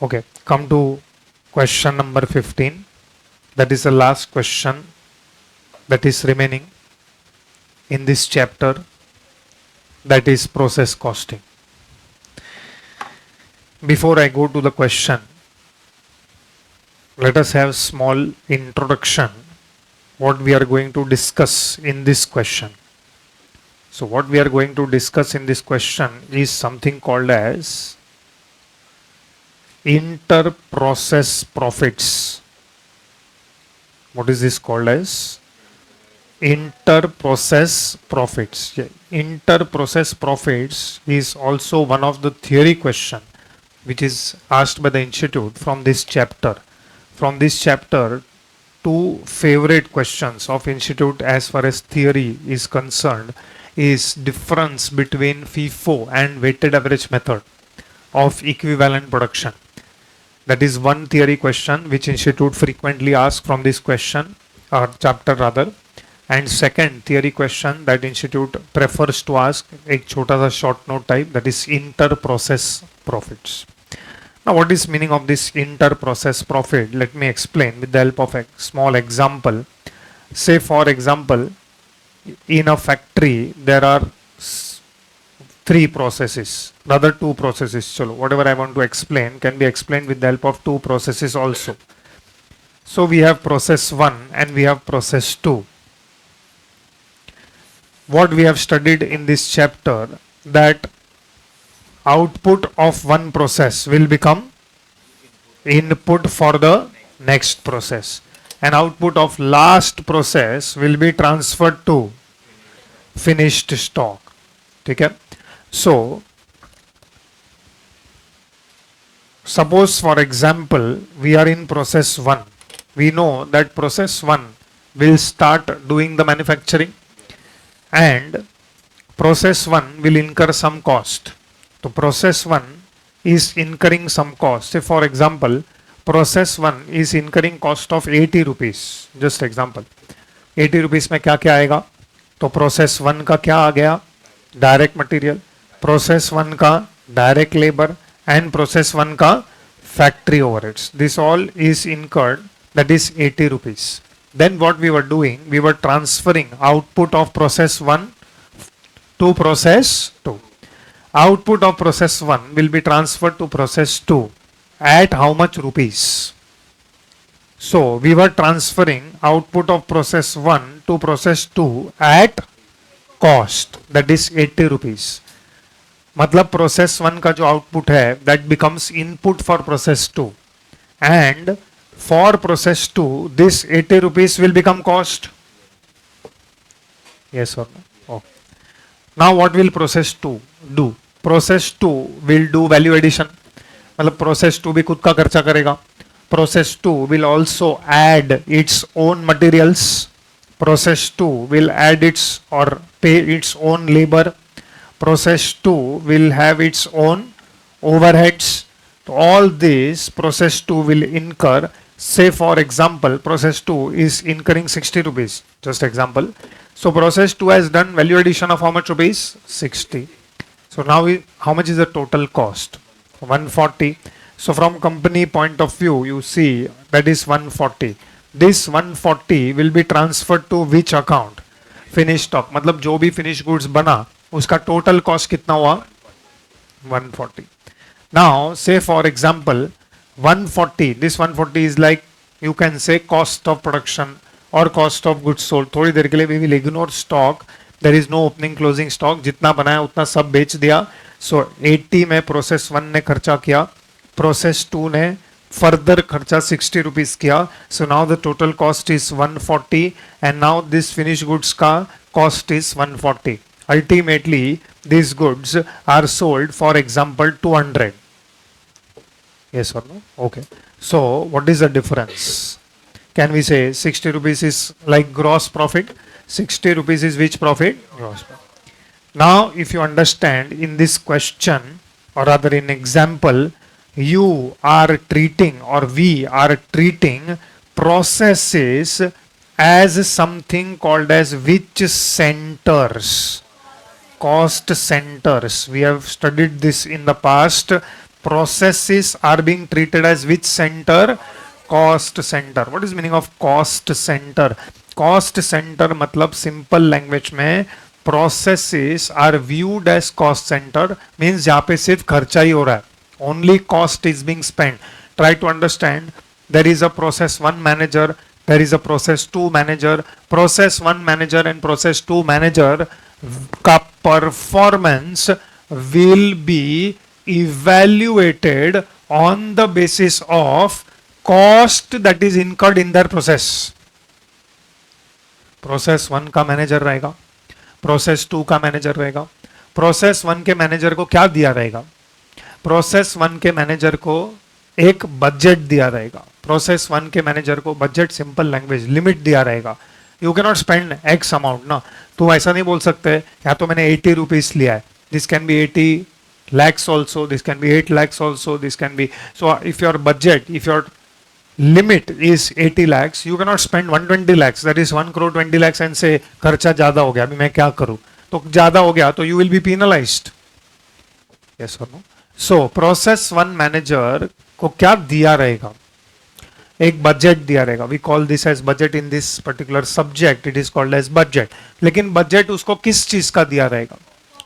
Okay, come to question number 15. That is the last question that is remaining in this chapter, that is process costing. Before I go to the question, let us have small introduction what we are going to discuss in this question. So what we are going to discuss in this question is something called as inter-process profits. What is this called as? Inter-process profits. Yeah. Inter-process profits is also one of the theory question which is asked by the institute from this chapter. From this chapter, two favorite questions of institute as far as theory is concerned is difference between FIFO and weighted average method of equivalent production. That is one theory question which institute frequently ask from this question or chapter rather. And second theory question that institute prefers to ask, एक छोटा सा short note type, that is inter-process profits. Now what is meaning of this inter-process profit? Let me explain with the help of a small example. Say for example, in a factory there are three processes, rather two processes. Chalo, whatever I want to explain can be explained with the help of two processes also. So we have process 1 and we have process 2. What we have studied in this chapter, that output of one process will become input for the next process, and output of last process will be transferred to finished stock. Okay? So suppose for example we are in process 1. We know that process 1 will start doing the manufacturing and process 1 will incur some cost. So process 1 is incurring some cost. Say for example, process 1 is incurring cost of 80 rupees. Just example. 80 rupees में क्या क्या आएगा? तो process 1 का क्या आ गया? Direct material. Process 1 का direct labor and process 1 का factory overheads. This all is incurred, that is 80 rupees. Then what we were doing, we were transferring output of process 1 to process 2. Output of process 1 will be transferred to process 2 at how much rupees? So we were transferring output of process 1 to process 2 at cost, that is 80 rupees. मतलब process 1 का जो output है, that becomes input for process 2, and for process 2 this 80 rupees will become cost. Yes or no? Okay. Now what will process 2 do? Process 2 will do value addition. मतलब process 2 भी खुद का खर्चा करेगा. Process 2 will also add its own materials. Process 2 will add its or pay its own labor. Process 2 will have its own overheads. All this process 2 will incur. Say for example, process 2 is incurring 60 rupees. Just example. So process 2 has done value addition of how much rupees? 60. So now how much is the total cost? 140. So from company point of view, you see that is 140. This 140 will be transferred to which account? Finished stock. मतलब जो भी finished goods बना उसका total cost कितना हुआ? 140. Now say for example 140. This 140 is like, you can say, cost of production or cost of goods sold. थोड़ी देर के लिए we will ignore stock. There is no opening closing stock. जितना बनाया उतना सब बेच दिया. So 80 में process 1 ने खर्चा किया, process 2 ने further खर्चा 60 rupees किया. So now the total cost is 140 and now this finished goods का cost is 140. Ultimately these goods are sold for example 200. Yes or no? Okay. So what is the difference? Can we say 60 rupees is like gross profit? 60 rupees is which profit? Gross profit. Now if you understand, in this question or rather in example, you are treating or we are treating processes as something called as which centers? Cost centers. We have studied this in the past. processes are being treated as which center? Cost center. What is meaning of cost center? Cost center मतलब simple language में processes are viewed as cost center means जहाँ पे सिर्फ खर्चा ही हो रहा है, only cost is being spent. Try to understand. There is a process one manager, there is a process two manager. Process one manager and process two manager का performance will be evaluated on the basis of cost that is incurred in their process. Process one का manager रहेगा, process to का manager रहेगा. Process one के manager को क्या दिया रहेगा? प्रोसेस वन के मैनेजर को एक बजट दिया रहेगा. प्रोसेस वन के मैनेजर को बजट, सिंपल लैंग्वेज, लिमिट दिया रहेगा. You can not spend x amount ना. तो ऐसा नहीं बोल सकते या तो मैंने 80 रुपीज लिया है, this can be 80 lakhs also, this can be 8 lakhs also, this can be. So if your budget, if your limit is 80 lakhs, you cannot spend 120 lakhs, that is 1 crore 20 lakhs and say खर्चा ज्यादा हो गया, अभी मैं क्या करूं? तो ज्यादा हो गया तो you will be penalized. Yes or no? So process one manager को क्या दिया रहेगा? एक बजट दिया रहेगा. We call this as budget in this particular subject, it is called as budget. लेकिन बजट उसको किस चीज का दिया रहेगा?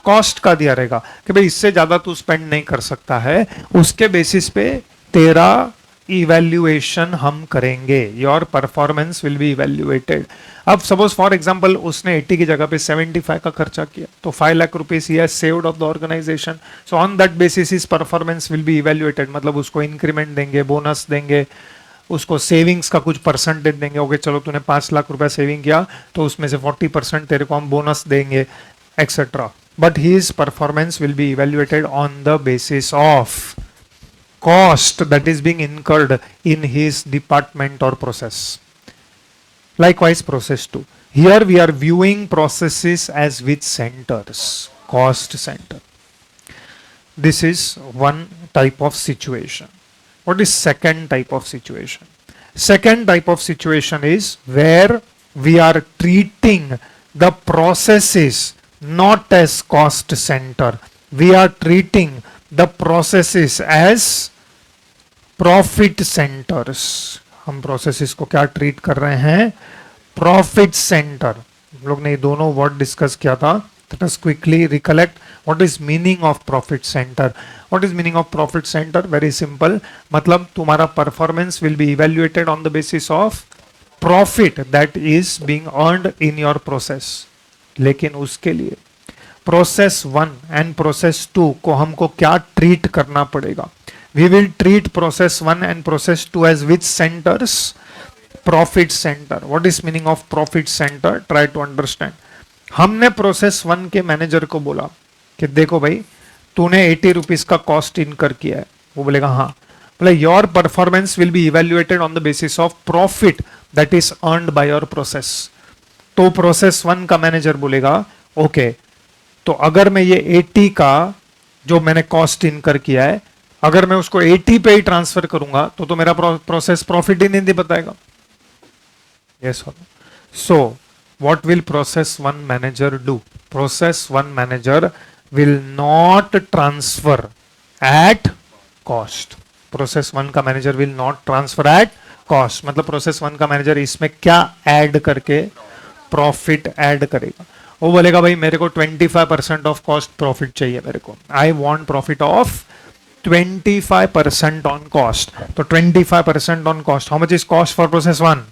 कॉस्ट का दिया रहेगा कि भाई इससे ज्यादा तू स्पेंड नहीं कर सकता है, उसके बेसिस पे तेरा इवैल्यूएशन हम करेंगे. Your performance will be evaluated. अब सपोज फॉर एग्जांपल उसने 80 की जगह पे 75 का खर्चा किया, तो 5 lakh rupees he has saved of the organisation. So on that basis his performance will be evaluated. मतलब उसको इंक्रीमेंट देंगे, बोनस देंगे, उसको सेविंग्स का कुछ परसेंटेज देंगे. ओके चलो तूने 5 लाख रुपया सेविंग किया तो उसमें से 40% तेरे को हम बोनस देंगे, etcetera. But his performance will be evaluated on the basis of cost that is being incurred in his department or process. Likewise, process 2. Here we are viewing processes as which centers? Cost center. This is one type of situation. What is second type of situation? Second type of situation is where we are treating the processes not as cost center. We are treating the processes as profit centers. हम processes को क्या treat कर रहे हैं? Profit center. हम लोग ने ये दोनों वर्ड डिस्कस किया था. Let us quickly recollect what is meaning of profit center. What is meaning of profit center? Very simple. मतलब तुम्हारा performance will be evaluated on the basis of profit that is being earned in your process. लेकिन उसके लिए process one and process two को हमको क्या treat करना पड़ेगा? We will treat process one and process two as which centres? Profit centre. What is meaning of profit centre? Try to understand. हमने process one के मैनेजर को बोला कि देखो भाई तूने 80 रुपीज का कॉस्ट इनकर किया है. वो बोलेगा हाँ. बोले your performance will be evaluated on the basis of profit that is earned by your process. तो प्रोसेस वन का मैनेजर बोलेगा ओके तो अगर मैं ये 80 का जो मैंने कॉस्ट इनकर किया है अगर मैं उसको 80 पे ही ट्रांसफर करूंगा तो मेरा प्रोसेस प्रॉफिट ही नहीं बताएगा. यस और no. So what will process one manager do? Process one manager will not transfer at cost. Process one का manager will not transfer at cost. मतलब प्रोसेस वन का मैनेजर इसमें क्या ऐड करके profit add करेगा? वो बोलेगा भाई मेरे को 25% ऑफ कॉस्ट प्रॉफिट चाहिए मेरे को. I want profit of 25% on cost. तो 25% on cost. How much is cost for process one?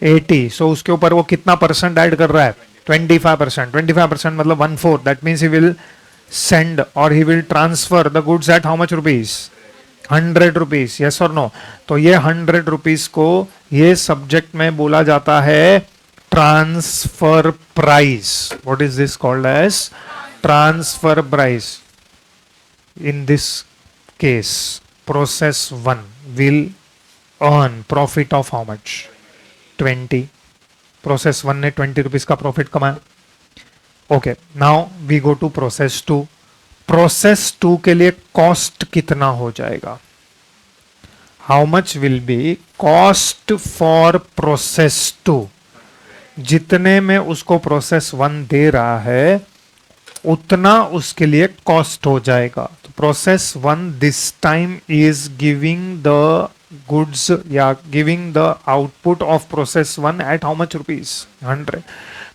80. सो उसके ऊपर वो कितना परसेंट ऐड कर रहा है? 25%. 25% मतलब 1/4. That means he will send और he will transfer the goods at how much rupees? 100 rupees. Yes और नो. तो ये 100 रुपीज को ये सब्जेक्ट में बोला जाता है transfer price. What is this called as? Transfer price. In this case, process 1 will earn profit of how much? 20. Process 1 ने 20 रुपीस का प्रॉफिट कमाया. Okay, now we go to process 2. Process 2 के लिए कॉस्ट कितना हो जाएगा? How much will be cost for process 2? जितने में उसको प्रोसेस वन दे रहा है उतना उसके लिए कॉस्ट हो जाएगा। तो process one this time is giving the goods या giving the output of process one at how much rupees 100।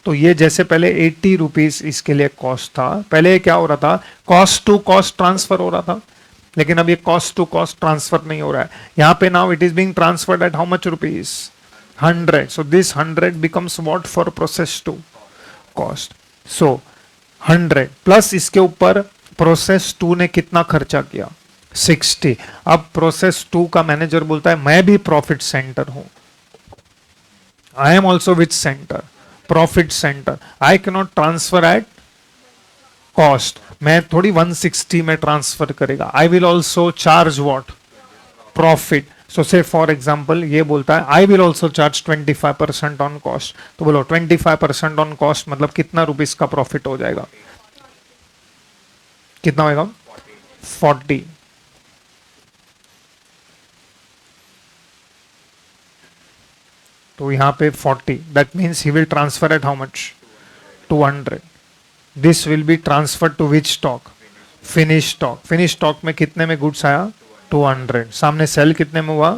तो ये जैसे पहले 80 रुपीज इसके लिए कॉस्ट था, पहले क्या हो रहा था, कॉस्ट टू कॉस्ट ट्रांसफर हो रहा था, लेकिन अब ये कॉस्ट टू कॉस्ट ट्रांसफर नहीं हो रहा है। यहां पे now it is being transferred at how much rupees 100। So this 100 becomes what for process two cost. So 100 plus इसके ऊपर प्रोसेस टू ने कितना खर्चा किया 60। अब प्रोसेस टू का मैनेजर बोलता है मैं भी प्रॉफिट सेंटर हूं, I am also which centre, profit centre, I can not transfer at cost, मैं थोड़ी 160 में ट्रांसफर करेगा, I will also charge what profit. So say for example ये बोलता है I will also charge 25% on cost. तो बोलो 25% ऑन कॉस्ट मतलब कितना रुपीस का प्रॉफिट हो जाएगा, कितना होगा 40। तो यहां पे 40, that means he will transfer at how much 200। This will be transfer to which stock, finish stock. Finish stock में कितने में गुड्स आया 200, सामने सेल कितने में हुआ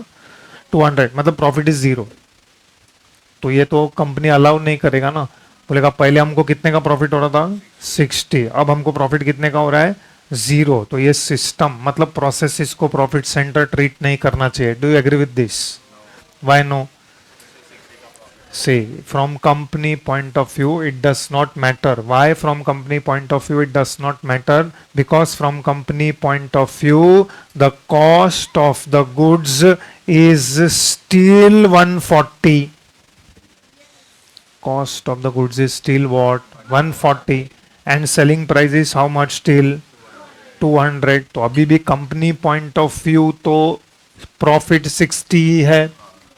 200, मतलब प्रॉफिट इज 0। तो ये तो कंपनी अलाउ नहीं करेगा ना, बोलेगा पहले हमको कितने का प्रॉफिट हो रहा था 60, अब हमको प्रॉफिट कितने का हो रहा है 0। तो ये सिस्टम मतलब प्रोसेस इसको प्रॉफिट सेंटर ट्रीट नहीं करना चाहिए। Do you agree with this? Why no? See, from company point of view it does not matter. Why from company point of view it does not matter? Because from company point of view the cost of the goods is still 140. Cost of the goods is still what 140 and selling price is how much still 200। तो अभी भी company point of view तो profit 60 ही है,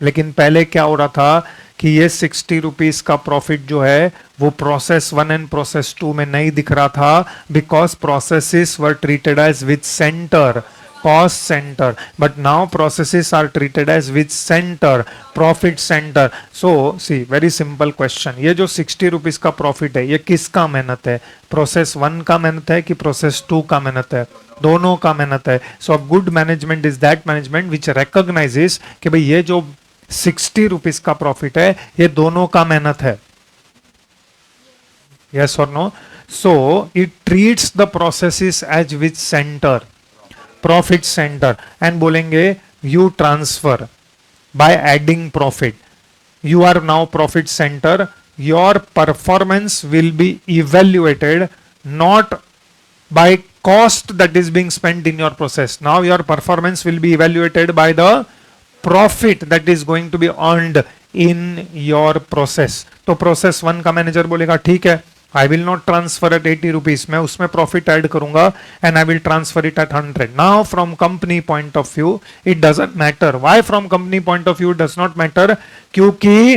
लेकिन पहले क्या हो रहा था कि ये 60 रुपीस का प्रॉफिट जो है वो process one and process two में नहीं दिख रहा था, because processes were treated as which centre, cost centre, but now processes are treated as which centre, profit centre. So see very simple question, ये जो 60 रुपीस का प्रॉफिट है ये किसका मेहनत है, प्रोसेस वन का मेहनत है कि प्रोसेस टू का मेहनत है? दोनों का मेहनत है। So good management is that management which recognises कि भाई ये जो 60 रुपीस का प्रॉफिट है ये दोनों का मेहनत है। यस और no? So it treats the processes as which centre, profit centre, and बोलेंगे you transfer by adding profit, you are now profit centre, your performance will be evaluated not by cost that is being spent in your process. Now your performance will be evaluated by the profit that is going to be earned in your process. तो process one का manager बोलेगा ठीक है, I will not transfer at 80 rupees, मैं उसमें profit add करूंगा and I will transfer it at 100. Now from company point of view it doesn't matter. Why from company point of view it does not matter? क्योंकि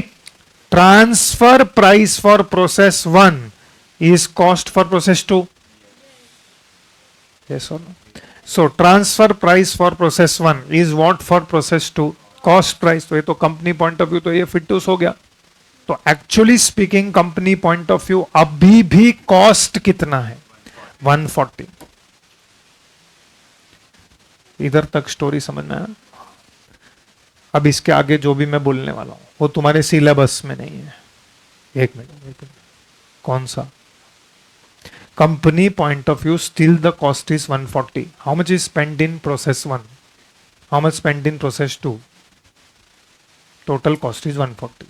transfer price for process 1 is cost for process 2. Yes or no? So transfer price for process 1 is what for process 2? Cost price. तो ये तो company point of view तो ये फिटूस हो गया। तो actually speaking company point of view अभी भी कॉस्ट कितना है 140। इधर तक स्टोरी समझ में आया? अब इसके आगे जो भी मैं बोलने वाला हूं वो तुम्हारे सिलेबस में नहीं है। एक मिनट, कौन सा? Company point of view, still the cost is 140. How much is spent in process 1? How much spent in process 2? Total cost is 140.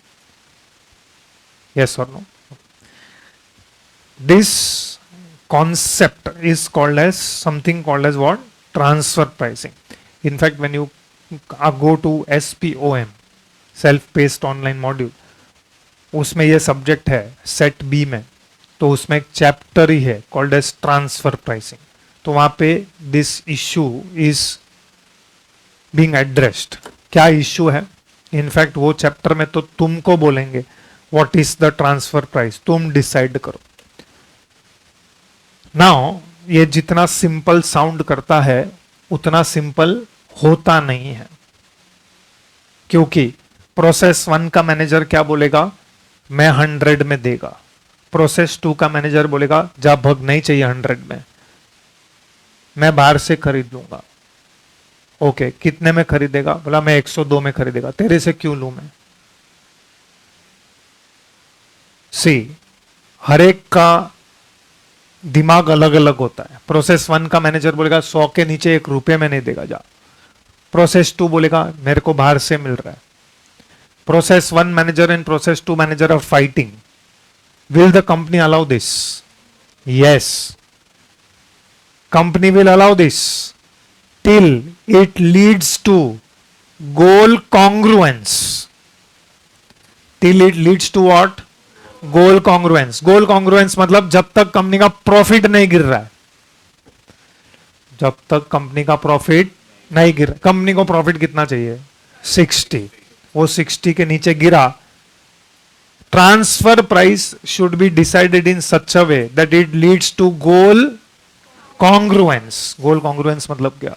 Yes or no? This concept is called as something called as what? Transfer pricing. In fact, when you go to SPOM, self-paced online module, उसमें ये subject है set B में, तो उसमें एक chapter ही है called as transfer pricing. तो वहां पे this issue is being addressed. क्या इश्यू है? इनफैक्ट वो चैप्टर में तो तुमको बोलेंगे what is the transfer price, तुम डिसाइड करो। नाउ ये जितना सिंपल साउंड करता है उतना सिंपल होता नहीं है, क्योंकि प्रोसेस वन का मैनेजर क्या बोलेगा, मैं 100 में देगा, प्रोसेस 2 का मैनेजर बोलेगा जा भग, नहीं चाहिए 100 में, मैं बाहर से खरीद लूंगा। ओके, कितने में खरीदेगा? बोला मैं 102 में खरीदेगा। तेरे से क्यों लूं मैं? सी, हर एक का दिमाग अलग अलग होता है। प्रोसेस 1 का मैनेजर बोलेगा 100 के नीचे 1 रुपये में नहीं देगा जा। प्रोसेस 2 बोलेगा मेरे को बाहर से मिल रहा है। Process 1 manager and process 2 manager are fighting. Will the company allow this? Yes, company will allow this till it leads to goal congruence. Till it leads to what? Goal congruence. Goal congruence मतलब जब तक company का profit नहीं गिर रहा है, जब तक कंपनी का प्रॉफिट नहीं गिर रहा। कंपनी को प्रॉफिट कितना चाहिए? 60। वो 60 के नीचे गिरा, transfer price should be decided in such a way that it leads to goal congruence. Goal congruence मतलब क्या?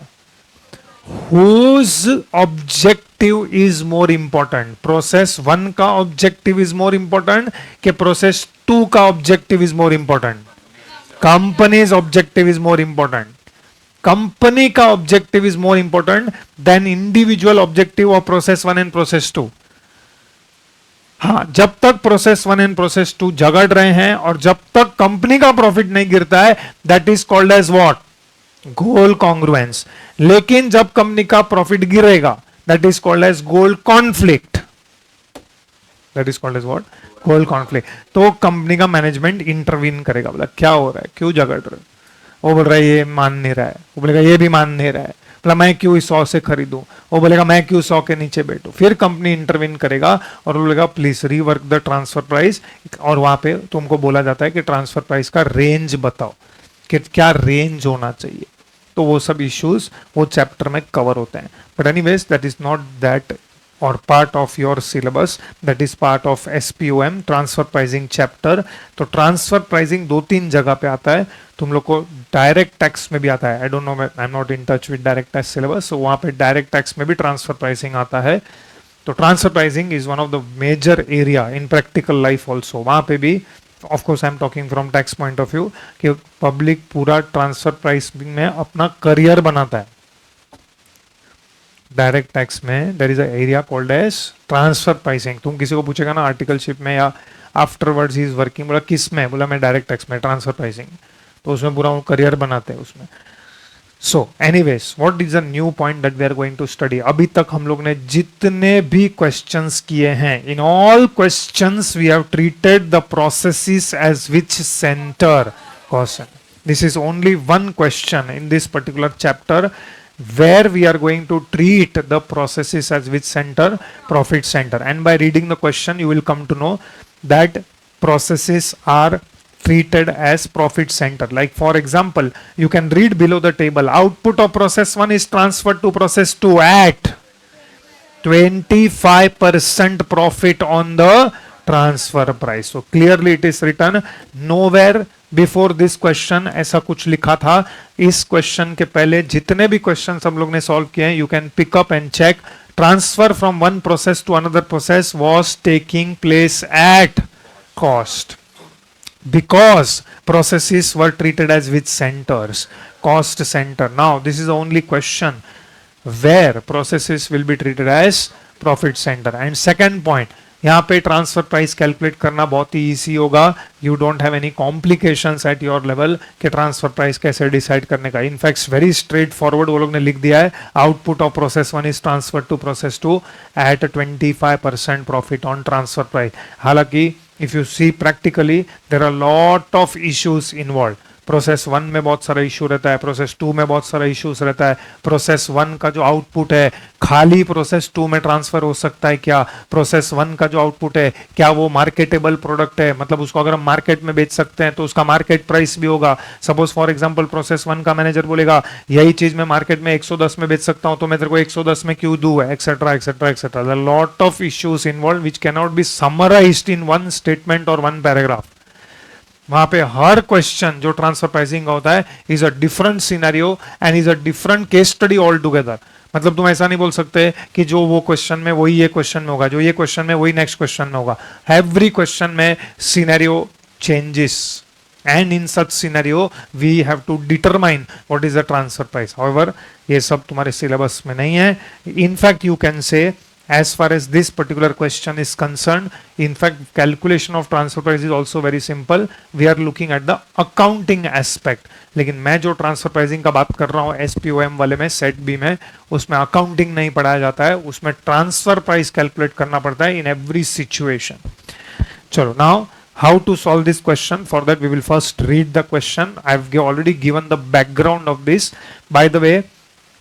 whose objective is more important? Process 1 का ऑब्जेक्टिव इज मोर इंपॉर्टेंट कि प्रोसेस 2 का objective is more important? Company's objective is more important. Company का objective is more important than individual objective of process 1 and process 2। हाँ, जब तक process 1 and process 2 झगड़ रहे हैं और जब तक कंपनी का प्रॉफिट नहीं गिरता है, that is called as what? Goal congruence. लेकिन जब कंपनी का प्रॉफिट गिरेगा, that is called as goal conflict. That is called as what? Goal conflict. तो कंपनी का मैनेजमेंट इंटरवीन करेगा, बोला क्या हो रहा है, क्यों झगड़ रहे? वो बोल रहा है ये मान नहीं रहा है, वो बोलेगा ये भी मान नहीं रहा है, बोला मैं क्यों इस 100 से खरीदूं, वो बोलेगा मैं क्यों 100 के नीचे बैठूं। फिर कंपनी इंटरवीन करेगा और बोलेगा please rework the transfer price, और वहां पे तुमको बोला जाता है कि ट्रांसफर प्राइस का रेंज बताओ कि क्या रेंज होना चाहिए। तो वो सब इश्यूज वो चैप्टर में कवर होते हैं। But anyways that is not that और part of your syllabus, that is part of SPOM transfer pricing chapter. तो ट्रांसफर प्राइसिंग 2-3 जगह पे आता है। तुम लोग को डायरेक्ट टैक्स में भी आता है। आई don't no, I am not in touch with direct tax syllabus, so वहां पे डायरेक्ट टैक्स में भी ट्रांसफर प्राइसिंग आता है। तो transfer pricing is one of the major area in practical life also. वहां पे भी of course I am talking from tax point of view कि पब्लिक पूरा ट्रांसफर प्राइसिंग में अपना करियर बनाता है। डायरेक्ट टैक्स में there is a area called as transfer pricing. तुम किसी को पूछेगा ना आर्टिकलशिप में या आफ्टरवर्ड्स ही इज वर्किंग, बोला किस में, बोला मैं डायरेक्ट टैक्स में, ट्रांसफर प्राइसिंग। तो उसमें पूरा वो करियर बनाते हैं उसमें। So anyways what is a new point that we are going to study? अभी तक हम लोग ने जितने भी क्वेश्चंस किए हैं, in all questions we have treated the processes as which centre question. This is only one question in this particular chapter where we are going to treat the processes as which center? Profit center. And by reading the question you will come to know that processes are treated as profit center. Like for example, you can read below the table, output of process 1 is transferred to process 2 at 25% profit on the transfer price. So clearly it is written, nowhere before this question ऐसा कुछ लिखा था। इस question के पहले जितने भी question हम लोग ने सॉल्व किए हैं, you can pick up and check. Transfer from one process to another process was taking place at cost because processes were treated as which centers? Cost center. Now this is the only question where processes will be treated as profit center. And second point, यहाँ पे transfer price calculate करना बहुत ही easy होगा। You don't have any complications at your level कि transfer price कैसे decide करने का। In fact very straight forward वो लोग ने लिख दिया है, output of process 1 is transfer to process 2 at 25% profit on transfer price. हालांकि if you see practically there are lot of issues involve. Process 1 में बहुत सारा इशू रहता है, प्रोसेस 2 में बहुत सारा इश्यूज रहता है। प्रोसेस 1 का जो आउटपुट है खाली प्रोसेस 2 में ट्रांसफर हो सकता है क्या? प्रोसेस 1 का जो आउटपुट है क्या वो मार्केटेबल प्रोडक्ट है, मतलब उसको अगर हम मार्केट में बेच सकते हैं तो उसका मार्केट प्राइस भी होगा। सपोज फॉर एग्जांपल प्रोसेस 1 का मैनेजर बोलेगा यही चीज मैं मार्केट में 110 में बेच सकता हूं तो मैं तेरे को 110 में क्यों दूं, etcetera etcetera etcetera. Lot of issues involve which can not be summarised in one statement और वन पैराग्राफ। वहां पे हर क्वेश्चन जो ट्रांसफर प्राइसिंग का होता है is a different scenario and is a different case study all together. मतलब तुम ऐसा नहीं बोल सकते कि जो वो क्वेश्चन में वही ये क्वेश्चन में होगा, जो ये क्वेश्चन में वही नेक्स्ट क्वेश्चन में होगा। एवरी क्वेश्चन में scenario changes, and in such scenario we have to determine what is the transfer price. However, ये सब तुम्हारे syllabus में नहीं है. In fact, you can say, as far as this particular question is concerned, in fact calculation of transfer price is also very simple. We are looking at the accounting aspect. लेकिन मैं जो transfer pricing का बात कर रहा हूँ SPOM वाले में, सेट बी में, उसमें अकाउंटिंग नहीं पढ़ाया जाता है, उसमें ट्रांसफर प्राइस कैलकुलेट करना पड़ता है इन एवरी सिचुएशन. चलो, now how to solve this question? For that we will first read the question. I've already given the background of this. By the way,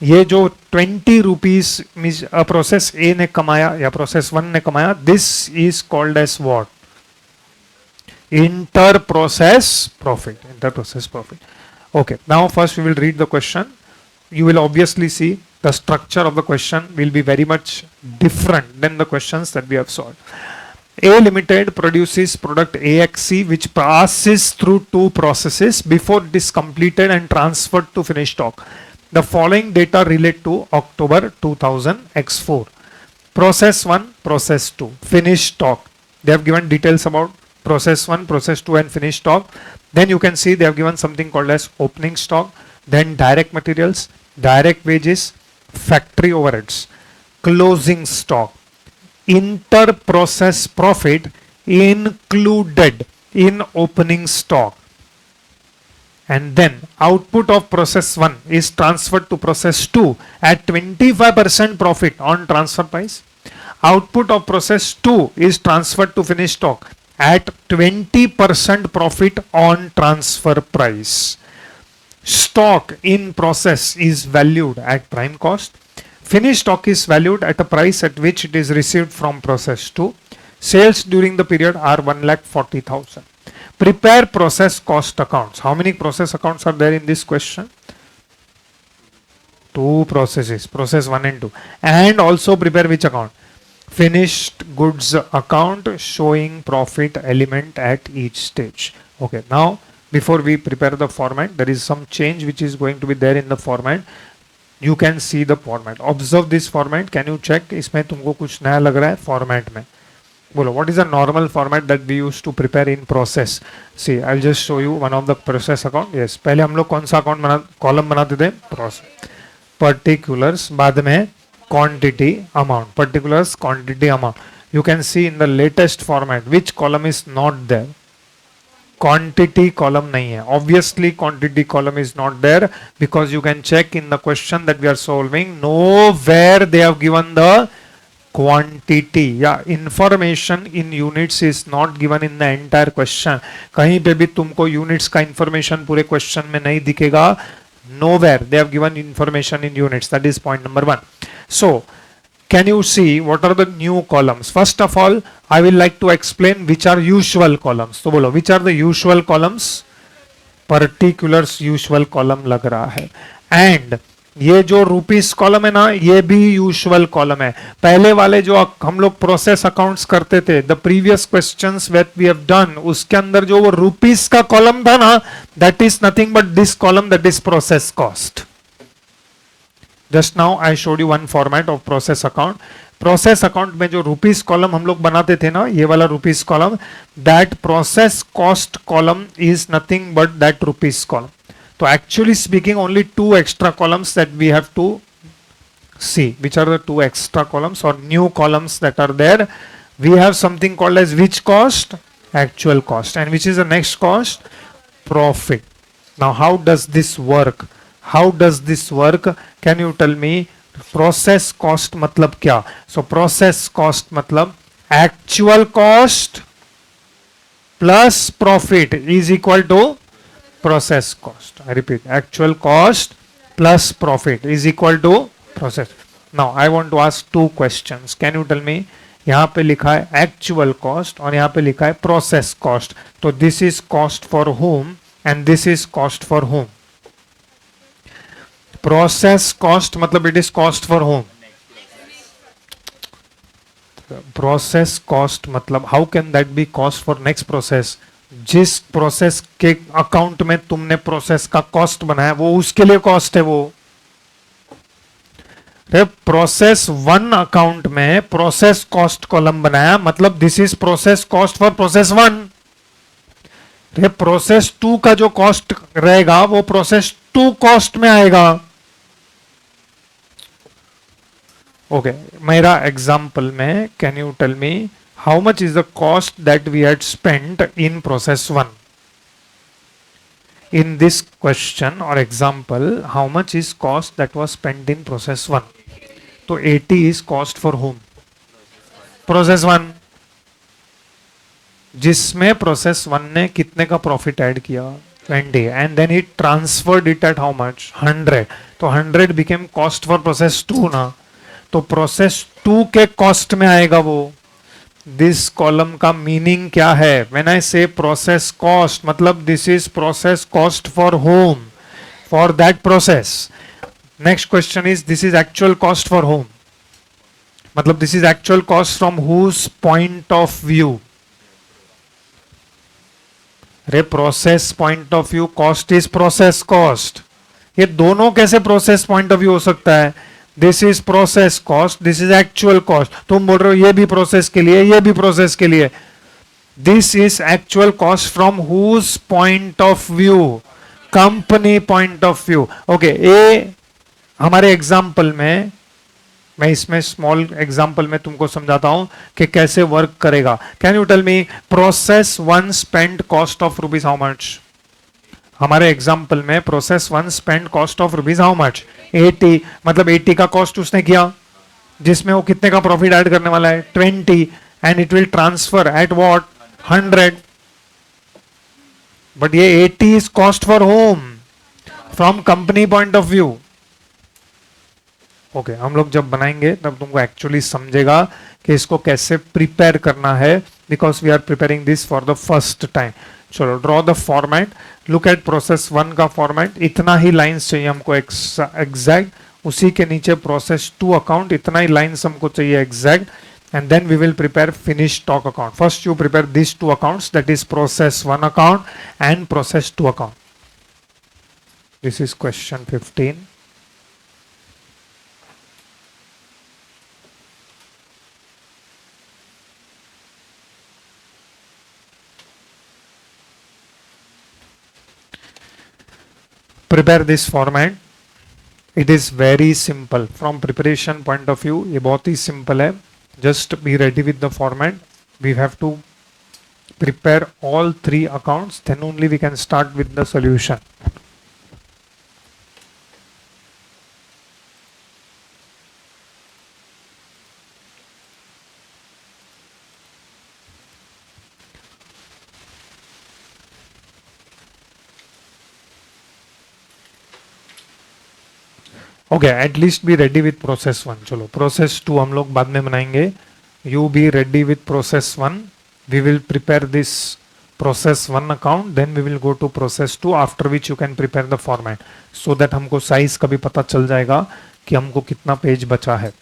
ये जो 20 rupees प्रोसेस ए ने कमाया या process 1 ने कमाया, this is called as what? Inter process profit. Inter process profit. Okay, now first we will read the question. You will obviously see the structure of the question will be very much different than the questions that we have solved. A Limited produces product AXC which passes through two processes before it is completed and transferred to finished stock. The following data relate to October 2000 X4. Process 1, process 2, finished stock. They have given details about process 1, process 2 and finished stock. Then you can see they have given something called as opening stock, then direct materials, direct wages, factory overheads, closing stock. Inter-process profit included in opening stock, and then output of process 1 is transferred to process 2 at 25% profit on transfer price. Output of process 2 is transferred to finished stock at 20% profit on transfer price. Stock in process is valued at prime cost. Finished stock is valued at a price at which it is received from process 2. Sales during the period are 1,40,000. Prepare process cost accounts. How many process accounts are there in this question? Two processes, process 1 and 2. And also prepare which account? Finished goods account showing profit element at each stage. Okay, now before we prepare the format, there is some change which is going to be there in the format. You can see the format. Observe this format. Can you check? इसमें तुमको कुछ नया लग रहा है format में? बोलो. What is the normal format that we used to prepare in process? See, I'll just show you one of the process account. Yes, पहले हम लोग कौन सा account बना column बनाते थे? Process. Particulars. बाद में quantity amount. Particulars, quantity amount. You can see in the latest format which column is not there. Quantity column nahi hai. Obviously quantity column is not there because you can check in the question that we are solving, nowhere they have given the quantity. Yeah, information in units is not given in the entire question. कहीं पे भी तुमको units का information पूरे question में नहीं दिखेगा. Nowhere they have given information in units. That is point number 1. So can you see what are the new columns? First of all, I will like to explain which are usual columns. तो बोलो, which are the usual columns? Particulars usual column लग रहा है. And ये जो rupees column है ना, ये भी usual column है. पहले वाले जो हम लोग process accounts करते थे, the previous questions that we have done, उसके अंदर जो वो rupees का column था ना, that is nothing but this column, that is process cost. Just now I showed you one format of process account. Process account में जो rupees column हम लोग बनाते थे ना, ये वाला rupees column, that process cost column is nothing but that rupees column. So actually speaking, only two extra columns that we have to see. Which are the two extra columns or new columns that are there? We have something called as which cost? Actual cost. And which is the next cost? Profit. Now how does this work? How does this work? Can you tell me? Process cost मतलब क्या? So process cost मतलब actual cost plus profit is equal to process cost. I repeat, actual cost plus profit is equal to process. Now I want to ask two questions. Can you tell me? यहाँ पे लिखा है actual cost और यहाँ पे लिखा है process cost. तो this is cost for whom and this is cost for whom? Process cost मतलब it is cost for whom? Process cost मतलब how can that be cost for next process? जिस process के account में तुमने process का cost बनाया वो उसके लिए कॉस्ट है. वो प्रोसेस 1 अकाउंट में प्रोसेस कॉस्ट कॉलम बनाया मतलब this is process cost for process 1. ये प्रोसेस टू का जो कॉस्ट रहेगा वो प्रोसेस टू कॉस्ट में आएगा। ओके, मेरा एग्जांपल में can you tell me how much is the cost that we had spent in process one? In this question or example, how much is cost that was spent in process 1? तो 80 is cost for whom? Process 1, जिसमें process 1 ने कितने का profit add किया? 20, and then he transferred it at how much? 100. तो 100 became cost for process 2 ना, तो process 2 के cost में आएगा वो। दिस कॉलम का मीनिंग क्या है? When I say process cost, मतलब this is process cost for whom, for that process. Next question is this is actual cost for whom, मतलब this is actual cost from whose point of view? रे process point of view cost is process cost. ये दोनों कैसे process point of view हो सकता है? This is process cost, this is actual cost. तुम बोल रहे हो ये भी प्रोसेस के लिए, ये भी प्रोसेस के लिए। This is actual cost from whose point of view? Company point of view. Okay, ए हमारे एग्जाम्पल में, मैं इसमें स्मॉल एग्जाम्पल में तुमको समझाता हूं कि कैसे वर्क करेगा। Can you tell me process one spend cost of rupees how much? हमारे एग्जाम्पल में process one spend cost of rupees how much? 80, मतलब 80 का कॉस्ट उसने किया, जिसमें वो कितने का प्रॉफिट ऐड करने वाला है? 20, and it will transfer at what? 100। But ये 80 is cost for home from company point of view. Okay, हम लोग जब बनाएंगे तब तुमको एक्चुअली समझेगा कि इसको कैसे प्रिपेयर करना है, because we are preparing this for the first time. चलो, draw the format, look at process one का फॉर्मेट। इतना ही लाइंस चाहिए हमको एग्जैक्ट, उसी के नीचे प्रोसेस टू अकाउंट, इतना ही लाइंस हमको चाहिए exact, and then we will prepare finish stock account. First you prepare this two accounts, that is process one account and process two account. This is question 15। Prepare this format, it is very simple from preparation point of view. ये बहुत ही simple है, just be ready with the format. We have to prepare all 3 accounts, then only we can start with the solution. Okay, at least be ready with process one. चलो, process two हम लोग बाद में बनाएंगे। You be ready with process one. We will prepare this process one account, then we will go to process two, after which you can prepare the format, so that हमको size का भी पता चल जाएगा कि हमको कितना पेज बचा है।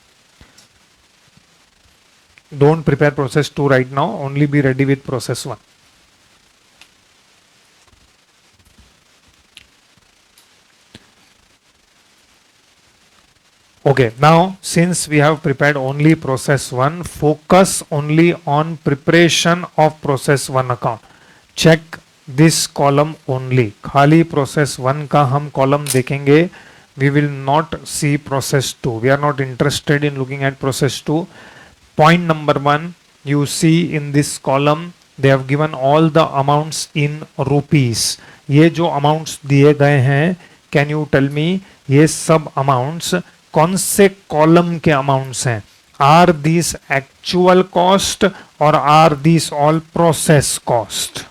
Don't prepare process two right now, only be ready with process one. Okay, now since we have prepared only process 1, focus only on preparation of process 1 account. Check this column only. खाली process 1 का हम column देखेंगे. We will not see process 2. We are not interested in looking at process 2. Point number 1, you see in this column they have given all the amounts in rupees. ये जो amounts दिए गए हैं, can you tell me ये सब amounts कौन से column के अमाउंट्स हैं? आर दिस एक्चुअल कॉस्ट और are this all process cost?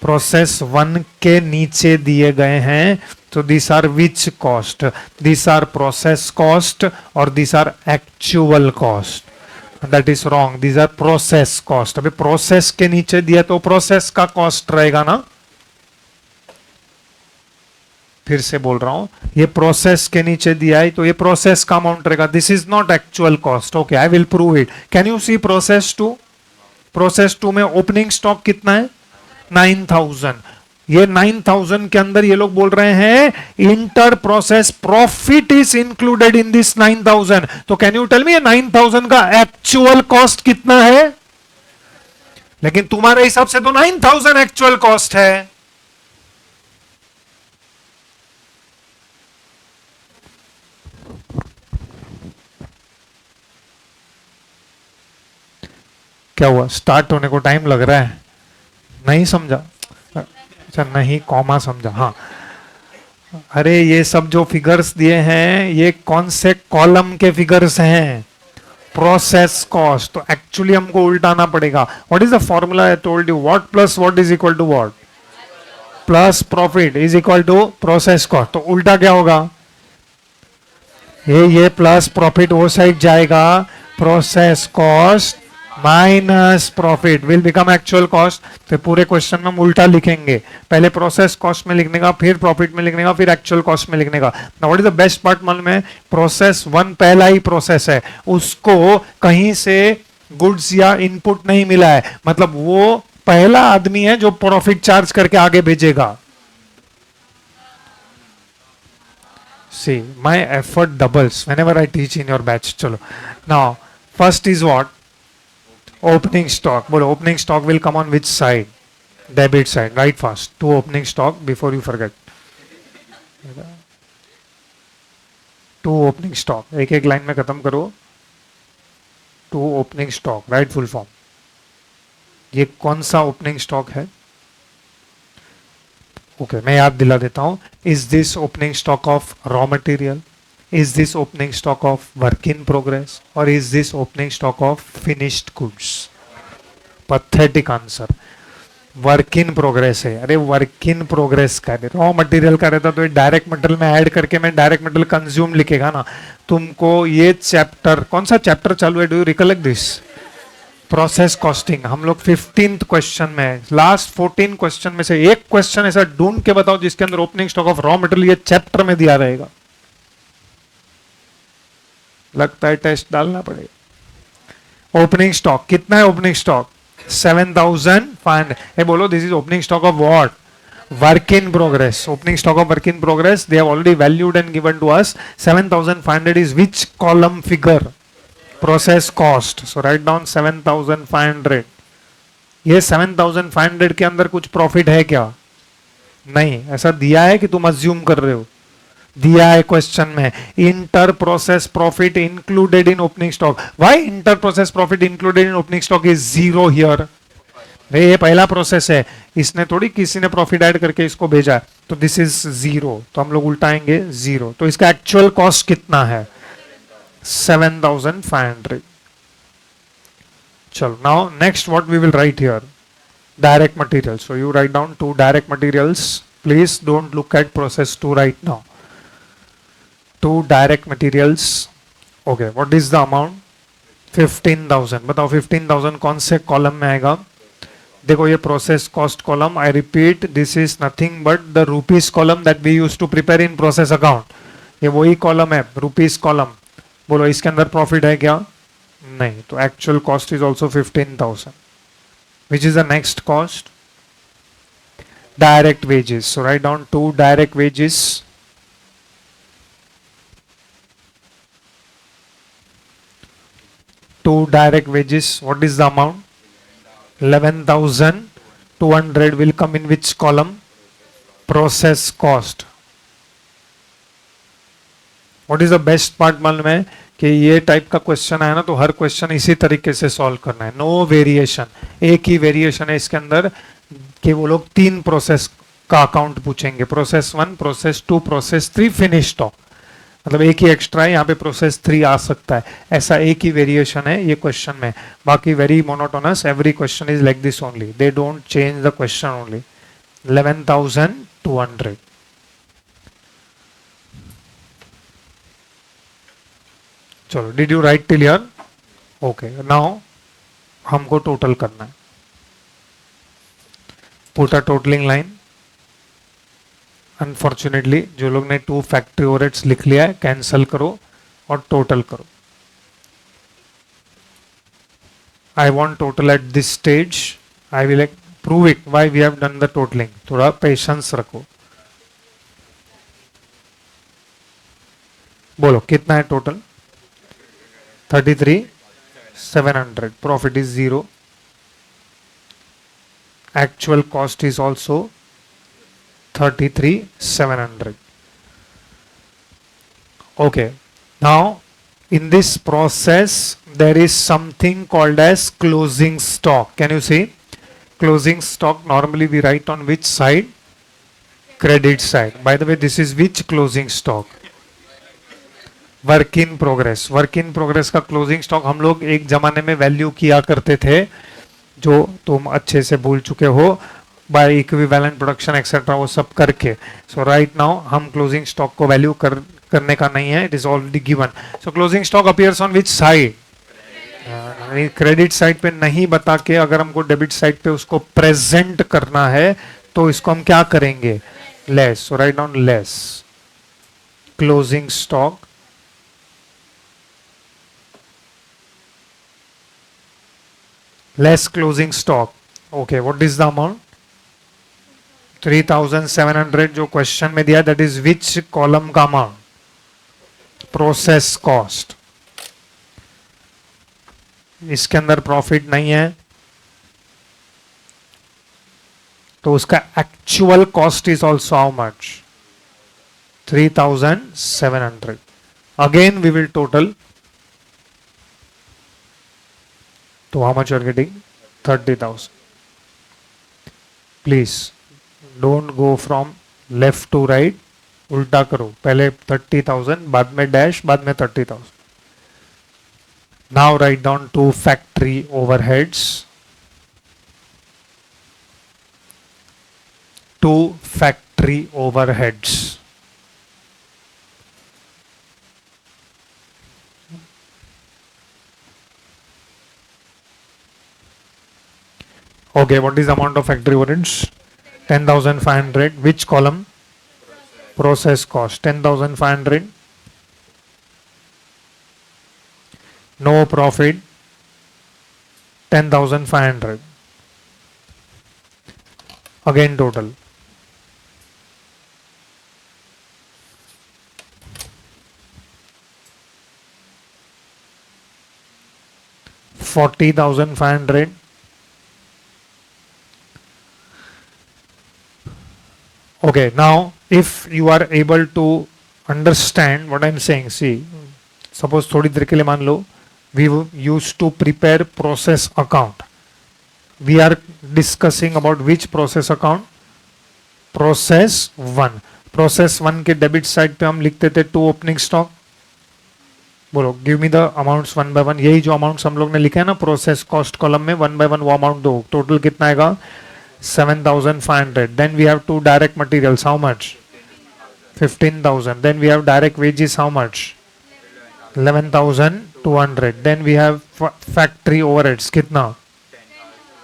Process one के नीचे दिए गए हैं, तो this are which cost? This are process cost और this are actual cost. That is wrong, this are process cost. अभी प्रोसेस के नीचे दिया तो प्रोसेस का कॉस्ट रहेगा ना। फिर से बोल रहा हूं, ये प्रोसेस के नीचे दिया है तो ये प्रोसेस का अमाउंट रहेगा। This is not actual cost. Okay, I will prove it. Can you see process two? Process two में ओपनिंग स्टॉक कितना है? 9000। ये 9000 के अंदर ये लोग बोल रहे हैं inter process profit is included in this 9000। तो कैन यू टेल मी 9000 का एक्चुअल कॉस्ट कितना है? लेकिन तुम्हारे हिसाब से तो 9000 एक्चुअल कॉस्ट है। क्या हुआ, स्टार्ट होने को टाइम लग रहा है? नहीं समझा? अच्छा नहीं, कॉमा समझा, हाँ। अरे ये सब जो फिगर्स दिए हैं ये कौन से कॉलम के फिगर्स हैं? Process cost. तो एक्चुअली हमको उल्टाना पड़ेगा। What is the formula I told you? What plus what is equal to what? Plus profit is equal to process cost. तो उल्टा क्या होगा? ये प्लस प्रॉफिट वो साइड जाएगा, process cost minus profit will become actual cost. तो पूरे question में हम उल्टा लिखेंगे, पहले प्रोसेस कॉस्ट में लिखने का, फिर प्रॉफिट में लिखने का, फिर एक्चुअल कॉस्ट में लिखने का। Now what is the best part मालूम है? प्रोसेस वन पहला ही प्रोसेस है, उसको कहीं से गुड्स या इनपुट नहीं मिला है, मतलब वो पहला आदमी है जो प्रॉफिट चार्ज करके आगे भेजेगा। See, my effort doubles whenever I teach in your batch. चलो, now first is what? Opening stock. बोलो, opening stock will come on which side? Debit side. Write fast. To opening stock before you forget. To opening stock. एक एक line में खत्म करो. To opening stock. Write full form. ये कौन सा opening stock है? ओके मैं याद दिला देता हूं. Is this opening stock of raw material? Is this opening stock of work in progress? और is this opening stock of finished goods? Pathetic answer, work in progress है. अरे वर्क इन प्रोग्रेस का raw material का रहता तो ये direct material में add करके मैं डायरेक्ट मटेरियल कंज्यूम लिखेगा ना. तुमको ये चैप्टर, कौन सा चैप्टर चालू है? Do you recollect this? Process costing. हम लोग 15th क्वेश्चन में, लास्ट 14 क्वेश्चन में से एक क्वेश्चन ऐसा ढूंढ के बताओ जिसके अंदर opening stock of raw material ये चैप्टर में दिया रहेगा. लगता है टेस्ट डालना पड़ेगा. ओपनिंग स्टॉक कितना है? Opening stock 7,500. ए बोलो, this is opening stock of what? Work in progress. Opening stock of work in progress they have already valued and given to us. 7,500 is which column figure? Process cost. So write down 7,500. ये 7,500 के अंदर कुछ profit है क्या? नहीं. ऐसा दिया है कि तुम अज्यूम कर रहे हो? दिया है क्वेश्चन में. Inter process profit included in opening stock. Why inter process profit included in opening stock is zero here? ये पहला प्रोसेस है, इसने थोड़ी किसी ने प्रॉफिट ऐड करके इसको भेजा है, तो दिस इज जीरो. तो हम लोग उल्टाएंगे जीरो. तो इसका एक्चुअल कॉस्ट कितना है? 7,500. चलो, now next what we will write here? Direct materials. So you write down two direct materials. Please don't look at process 2 right now. Two direct materials. Okay, what is the amount? 15,000. बताओ 15,000 कौन से column में आएगा? देखो ये process cost column. I repeat, this is nothing but the rupees column that we use to prepare in process account. ये वही column है, रुपीज कॉलम. बोलो इसके अंदर प्रॉफिट है क्या? नहीं. तो actual cost is also 15,000. Which is the next cost? Direct wages. So write down to direct wages. To direct wages. What is the amount? 11,200 will come in which column? Process cost. What is the best part मालूम है कि ये type का question आया ना तो हर question इसी तरीके से सॉल्व करना है. No variation. एक ही वेरिएशन है इसके अंदर कि वो लोग 3 प्रोसेस का अकाउंट पूछेंगे. Process 1, process 2, process 3, finish stock. मतलब एक ही एक्स्ट्रा है, यहाँ पे प्रोसेस 3 आ सकता है. ऐसा एक ही वेरिएशन है ये क्वेश्चन में. बाकी very monotonous. Every question is like this only. They don't change the question only. 11,200. चलो, did you right till here? Okay, now हमको टोटल करना है. Put a totalling line. Unfortunately जो लोग ने 2 फैक्ट्री ओवरहेड्स लिख लिया है, कैंसल करो और टोटल करो. I want total at this stage. I will prove it why we have done the totalling. थोड़ा पेशेंस रखो. बोलो कितना है total? 33,700. Profit is 0. Actual cost is also 33,700. Okay, now in this process there is something called as closing stock. Can you see? Closing stock normally we write on which side? Credit side. By the way, this is which closing stock? Work in progress. Work in progress का closing stock हम लोग एक जमाने में value किया करते थे, जो तुम अच्छे से भूल चुके हो, बाय इक्विवेलेंट प्रोडक्शन एक्सेट्रा वो सब करके. सो राइट नाउ हम क्लोजिंग स्टॉक को वैल्यू करने का नहीं है, it is already given. So closing stock appears on which side? Credit side पे नहीं बता के अगर हमको डेबिट साइड पे उसको प्रेजेंट करना है तो इसको हम क्या करेंगे? Less. So write down less closing stock less closing stock. Okay, what is the amount? 3700 जो क्वेश्चन में दिया, that is which column का amount? Process cost. इसके अंदर प्रॉफिट नहीं है तो उसका actual cost is also how much? 3700. Again we will total. तो how much you are getting? 30,000. Please don't go from left to right. उल्टा करो, पहले 30,000 बाद में डैश बाद में 30,000. Now write down two factory overheads. Two factory overheads. Okay, what is the amount of factory overheads? 10,500. Which column? Process cost. 10,500. No profit. 10,500. Again total. $40,500. Okay, now if you are able to understand what I'm saying, see, suppose थोड़ी देर के लिए मान लो we used to prepare process account. We are discussing about which process account? Process 1. Process 1 के debit side पे हम लिखते थे to opening stock. बोलो give me the amounts one by one. यही जो अमाउंट्स हम लोग ने लिखा है ना प्रोसेस कॉस्ट कॉलम में, वन बाय वन वो अमाउंट दो. टोटल कितना आएगा? 7,500. Then we have two direct materials. How much? 15,000. Then we have direct wages. How much? 11,200. Then we have factory overheads. कितना?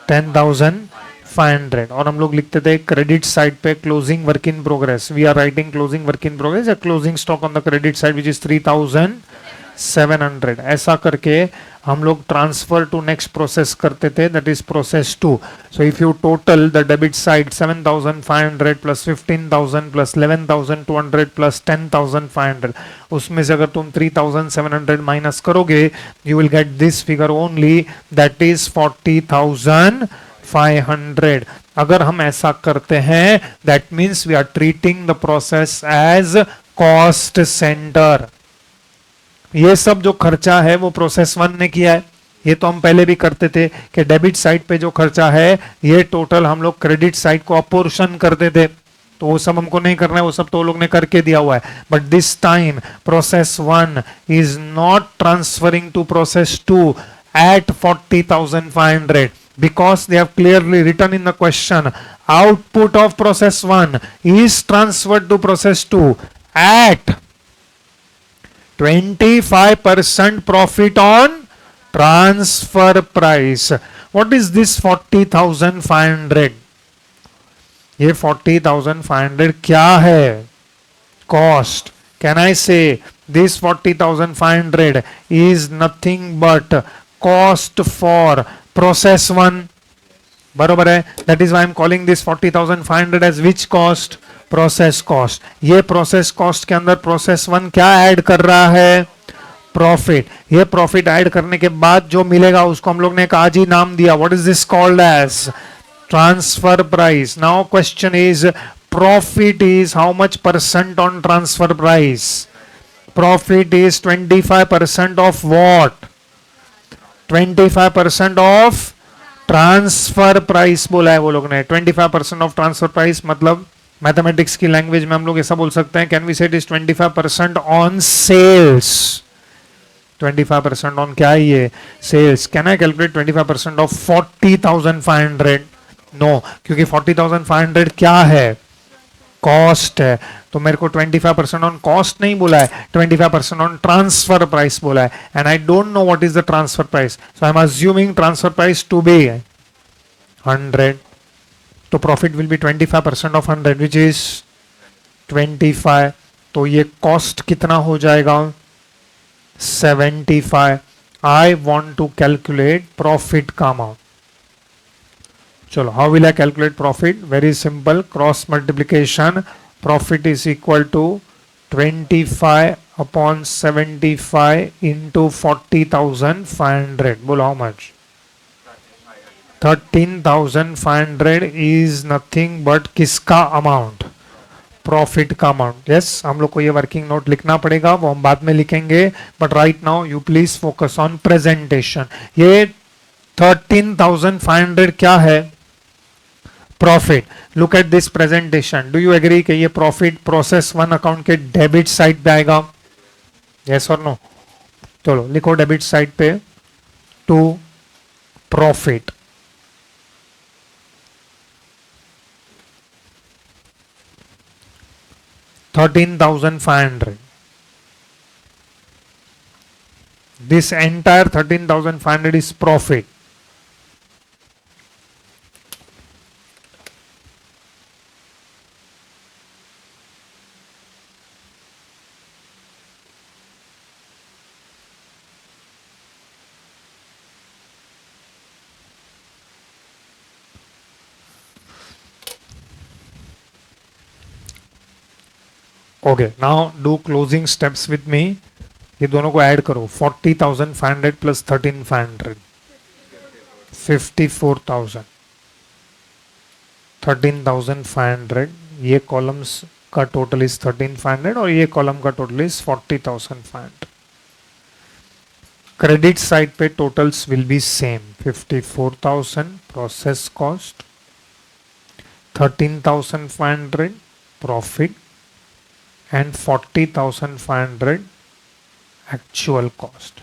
10,500. और हम लोग लिखते थे क्रेडिट साइड पे closing work in progress. We are writing closing work in progress या closing stock on the credit side which is 3,700. ऐसा करके हम लोग ट्रांसफर टू नेक्स्ट प्रोसेस करते थे, that is process 2. So if you total the debit side 7,500 plus 15,000 plus 11,200 plus 10,500, उसमें से अगर तुम 3,700 माइनस करोगे you will get this figure only, that is 40,500. अगर हम ऐसा करते हैं that means we are treating the process as cost centre. ये सब जो खर्चा है वो प्रोसेस 1 ने किया है. ये तो हम पहले भी करते थे कि डेबिट साइड पे जो खर्चा है ये टोटल हम लोग क्रेडिट साइड को अपोर्शन करते थे, तो वो सब हमको नहीं करना है, वो सब तो लोग ने करके दिया हुआ है. But this time process 1 is not transferring to process 2 at 40,500 because they have clearly written in the question output of process 1 is transferred to process 2 at 25% profit on transfer price. What is this 40,500? ये 40,500 क्या है? Cost. Can I say this 40,500 is nothing but cost for process 1? बरोबर है. That is why I am calling this 40,500 as which cost? Process cost. ये process cost के अंदर process 1 क्या add कर रहा है? प्रॉफिट. ये प्रॉफिट ऐड करने के बाद जो मिलेगा उसको हम लोग ने एक आज ही नाम दिया. What is this called as? Transfer price. Now question is profit is how much percent on transfer price? Profit is 25% of what? 25% of transfer price बोला है वो लोग ने। 25% ऑफ ट्रांसफर प्राइस मतलब मैथमेटिक्स की लैंग्वेज में हम लोग ऐसा बोल सकते हैं, can we say it is 25% on sales. 25% on क्या है ये? Sales. Can I calculate 25% of 40,500? No, क्योंकि 40,500 क्या है? कॉस्ट है। तो मेरे को 25% ऑन कॉस्ट नहीं बोला है, 25% ऑन ट्रांसफर प्राइस बोला है, and I don't know what is the transfer price, so I am assuming transfer price to be 100। तो profit will be 25% of 100 which is 25। तो ये कॉस्ट कितना हो जाएगा? 75। I want to calculate profit का amount. चलो, how will I calculate profit? Very simple, cross multiplication. Profit is equal to 25 upon 75 into 40,500। बोलो how much? 13,500 is nothing but किसका amount? Profit का अमाउंट। यस, हम लोग को ये वर्किंग नोट लिखना पड़ेगा, वो हम बाद में लिखेंगे, but right now you please focus on presentation. ये 13,500 क्या है? Profit. Look at this presentation, do you agree कि ये प्रॉफिट प्रोसेस वन अकाउंट के डेबिट साइड पे आएगा? यस और नो? चलो लिखो डेबिट साइड पे to profit. $13,500. This entire 13,500 is profit. Okay, now do closing steps with me. ये दोनों को ऐड करो, 40,500 प्लस 13,500, 54,000। 13,500, ये कॉलम्स का टोटल इज 13,500 और ये कॉलम का टोटल इज 40,500। क्रेडिट साइड पे totals will be same, 54,000 process cost, 13,500 profit and 40,500 actual cost.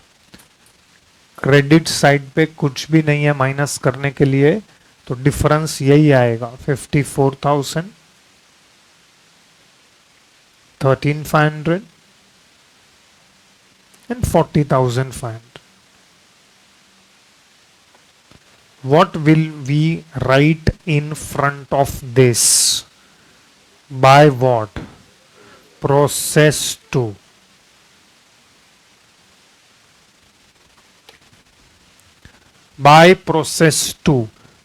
Credit side पे कुछ भी नहीं है माइनस करने के लिए, तो डिफरेंस यही आएगा, 54,000, 13,500 and 40,500। What will we write in front of this? By what? Process 2. By process 2.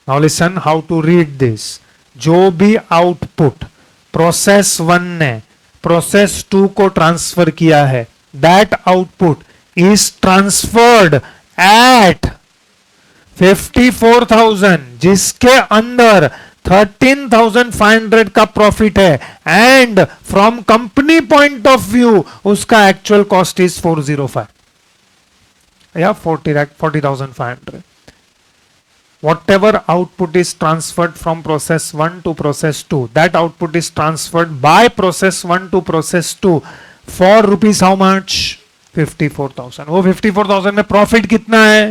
Now listen how to read this. जो भी आउटपुट प्रोसेस 1 ने प्रोसेस 2 को ट्रांसफर किया है, that output is transferred at 54,000, जिसके अंदर 13,500 का प्रॉफिट है, and from company point of view उसका एक्चुअल कॉस्ट इज 405 या 40,500। Whatever output is transferred from process 1 to process 2, that output is transferred by process 1 to process 2 for rupees how much? 54,000। वो 54,000 में profit कितना है?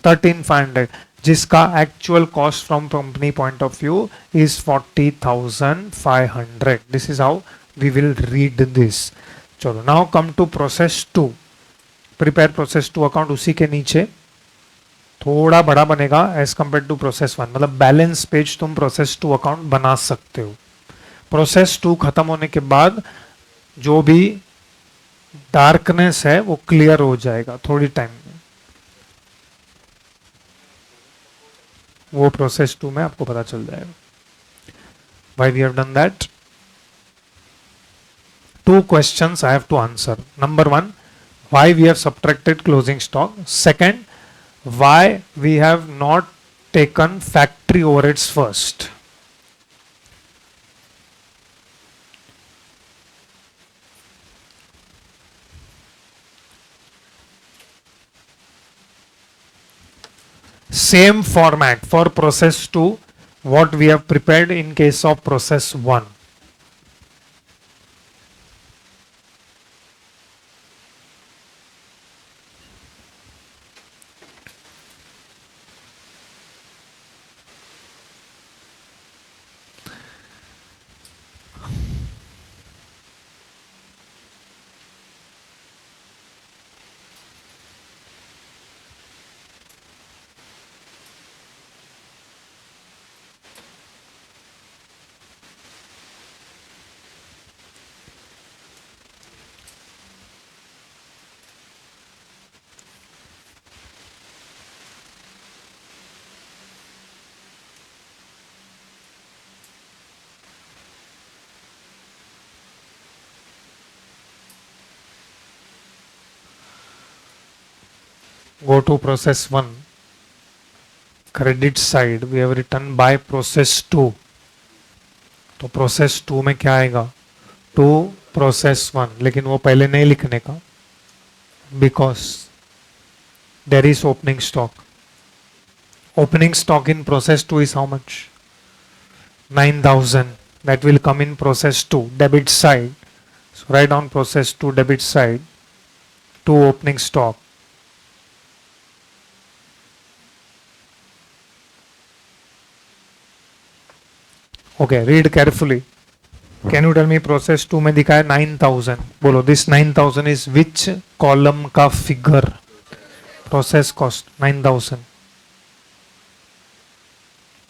13,500, जिसका actual cost from company point of view is 40,500। This is how we will read this. चलो, now come to process 2। Prepare process 2 account. उसी के नीचे थोड़ा बड़ा बनेगा एज कंपेयर टू प्रोसेस 1, मतलब बैलेंस पेज तुम प्रोसेस 2 अकाउंट बना सकते हो। प्रोसेस 2 खत्म होने के बाद जो भी डार्कनेस है वो क्लियर हो जाएगा थोड़ी टाइम में, वो प्रोसेस 2 में आपको पता चल जाएगा। Why we have done that? 2 questions I have to answer. Number 1, why we have subtracted closing stock. Second, why we have not taken factory overheads first. same format for process 2 what we have prepared in case of process 1. Go to process 1, credit side we have written by process 2. तो process 2 में क्या आएगा, to process 1, लेकिन वो पहले नहीं लिखने का because there is opening stock. Opening stock in process 2 is how much, 9,000. that will come in process 2 debit side. So write down process 2 debit side, 2 opening stock. Okay, read carefully. Can you tell me process 2 में दिखा है 9,000. बोलो this 9,000 is which column का figure? Process cost 9,000.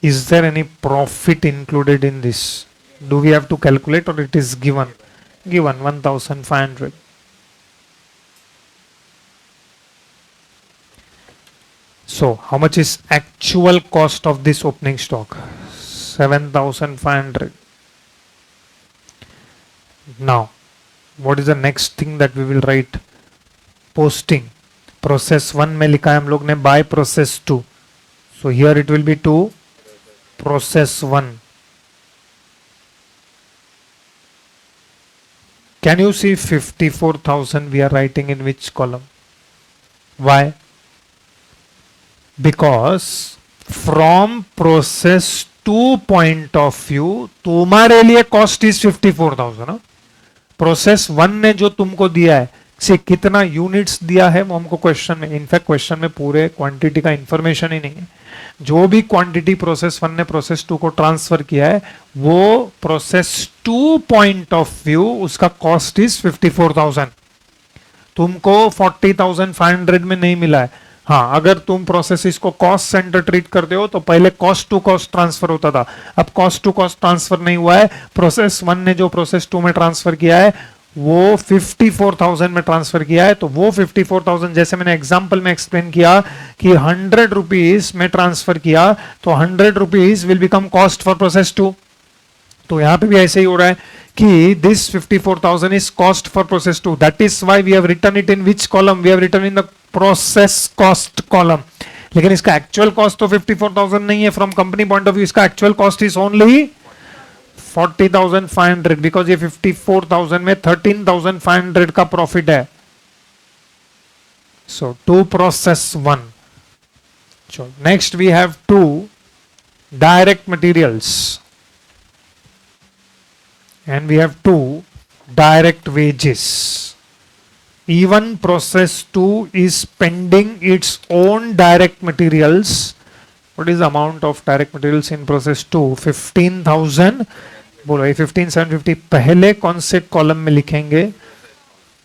Is there any profit included in this? Do we have to calculate or it is given? Given 1,500. So how much is actual cost of this opening stock? 7,500. Now what is the next thing that we will write? Posting. Process 1 में लिखा है हम लोग ने by process 2. So here it will be to process 1. Can you see 54,000 we are writing in which column? Why? Because from process 2 point of view तुम्हारे लिए cost is 54,000. Process 1 ने जो तुमको दिया है से कितना यूनिट्स दिया है वो हमको क्वेश्चन में, इनफैक्ट क्वेश्चन में पूरे क्वांटिटी का इंफॉर्मेशन ही नहीं है. जो भी क्वांटिटी प्रोसेस 1 ने प्रोसेस 2 को ट्रांसफर किया है वो प्रोसेस 2 पॉइंट ऑफ व्यू उसका कॉस्ट इज 54,000. तुमको 40,500 में नहीं मिला है. हाँ, अगर तुम प्रोसेस इसको कॉस्ट सेंटर ट्रीट करते हो तो पहले कॉस्ट टू कॉस्ट ट्रांसफर होता था, अब कॉस्ट टू कॉस्ट ट्रांसफर नहीं हुआ है. प्रोसेस 1 ने जो प्रोसेस 2 में ट्रांसफर किया है वो 54,000 में ट्रांसफर किया है. तो वो 54,000 जैसे मैंने एग्जांपल में एक्सप्लेन किया कि 100 रुपीज में ट्रांसफर किया तो 100 rupees will become cost for process 2. तो यहां पे भी ऐसे ही हो रहा है कि this 54,000 is cost for process 2. That is why we have written it in which column? We have written in the process cost column. लेकिन इसका एक्चुअल कॉस्ट तो 54,000 नहीं है. From company point of view इसका actual cost is only 40,500 because ये 54,000 में 13,500 का profit है. So to process 1. Next we have to direct materials and we have 2 direct wages. Even process 2 is spending its own direct materials. What is the amount of direct materials in process 2? 15,000. बोलो ये 15,750 पहले कौन से column में लिखेंगे?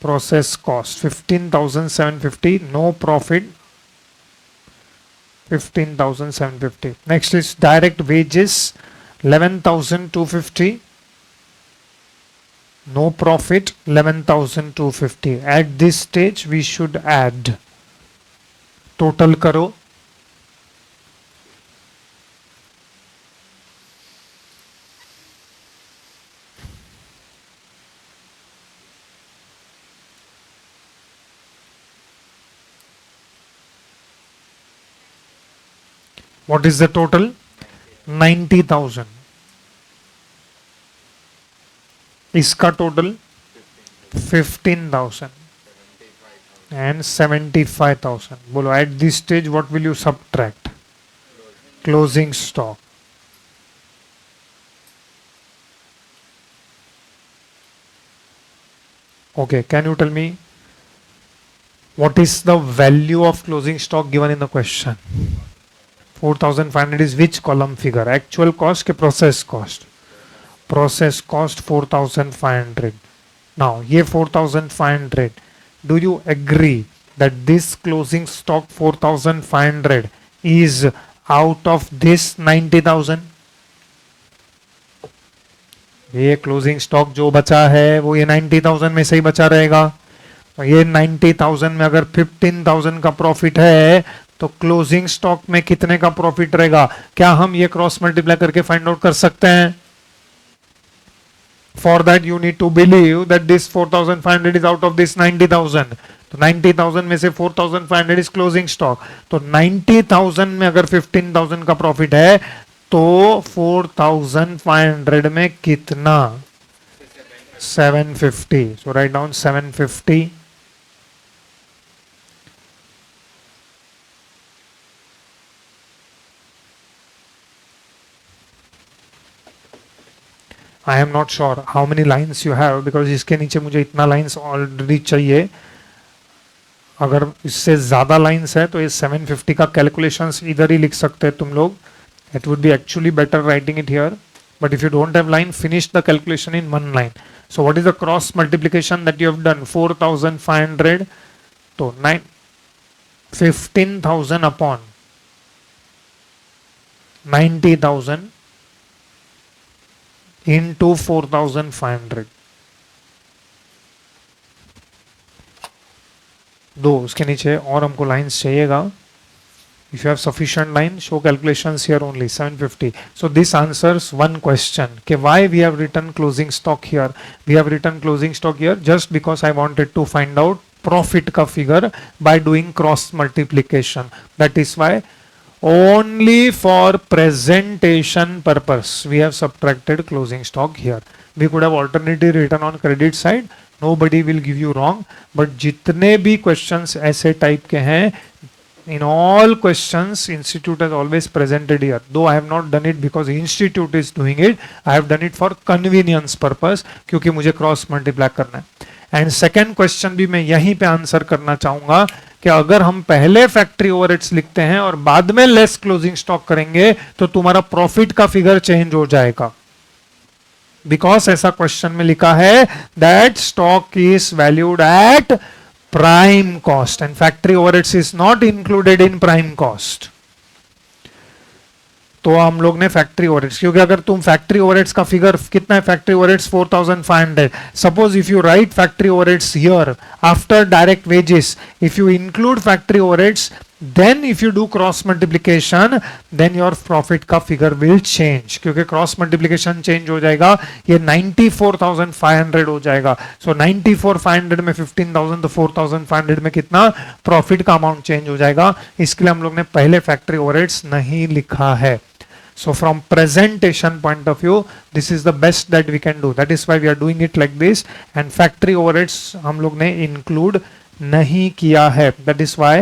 Process cost 15,750, no profit 15,750. Next is direct wages 11,250, no profit 11,250. At this stage we should add. Total करो. What is the total? 90,000. इसका total 15,000 and 75,000. बोलो eight this stage what will you subtract? closing stock. Okay, can you tell me what is the value of closing stock given in the question? 4500 is which column figure? Actual cost ke process cost? Process cost 4500. Now, ये 4500. Do you agree that this closing stock 4500 is out of this 90,000? ये closing stock जो बचा है वो ये 90,000 में से ही बचा रहेगा. तो ये 90,000 में अगर 15,000 का प्रॉफिट है तो क्लोजिंग स्टॉक में कितने का प्रॉफिट रहेगा? क्या हम ये क्रॉस मल्टीप्लाई करके फाइंड आउट कर सकते हैं? For that you need to believe that this 4500 is out of this 90,000. तो 90,000 में से 4500 is closing stock. तो 90,000 में अगर 15,000 का प्रॉफिट है तो 4500 में कितना? 750. So write down 750. I am not sure how many lines you have because इसके नीचे मुझे इतना lines already चाहिए. अगर इससे ज़्यादा lines है तो ये 750 का calculations इधर ही लिख सकते हैं तुम लोग. It would be actually better writing it here. But if you don't have line, finish the calculation in one line. So what is the cross multiplication that you have done? 4,500 to 15,000 upon 90,000 into 4,500. दो उसके नीचे और हमको lines चाहिएगा. If you have sufficient line, show calculations here only 750. So this answers one question. Okay, why we have written closing stock here? We have written closing stock here just because I wanted to find out profit का figure by doing cross multiplication. That is why only for presentation purpose we have subtracted closing stock here. We could have alternatively written on credit side. Nobody will give you wrong. But जितने भी questions ऐसे type के हैं, in all questions institute has always presented here. Though I have not done it because institute is doing it, I have done it for convenience purpose क्योंकि मुझे cross multiply करना है. And second question भी मैं यहीं पे answer करना चाहूंगा कि अगर हम पहले फैक्ट्री ओवरहेड्स लिखते हैं और बाद में लेस क्लोजिंग स्टॉक करेंगे तो तुम्हारा प्रॉफिट का फिगर चेंज हो जाएगा. बिकॉज ऐसा क्वेश्चन में लिखा है that stock is valued eight prime cost and factory overheads is not included in prime cost. तो हम लोग ने फैक्ट्री ओवरहेड्स, क्योंकि अगर तुम फैक्ट्री ओवरहेड्स का फिगर कितना है, factory overheads 4500. Suppose if you write factory overheads here after direct wages, if you include factory overheads, then if you do cross multiplication then your profit का figure will change, क्योंकि cross multiplication change हो जाएगा. ये 94,500 हो जाएगा. सो 94,500 में 15,000 तो 4,500 में कितना प्रॉफिट का अमाउंट चेंज हो जाएगा. इसके लिए हम लोग ने पहले फैक्ट्री ओवरहेड्स नहीं लिखा है. So from presentation point of view, this is the best that we can do. That is why we are doing it like this. And factory overheads हम लोग ने include नहीं किया है. That is why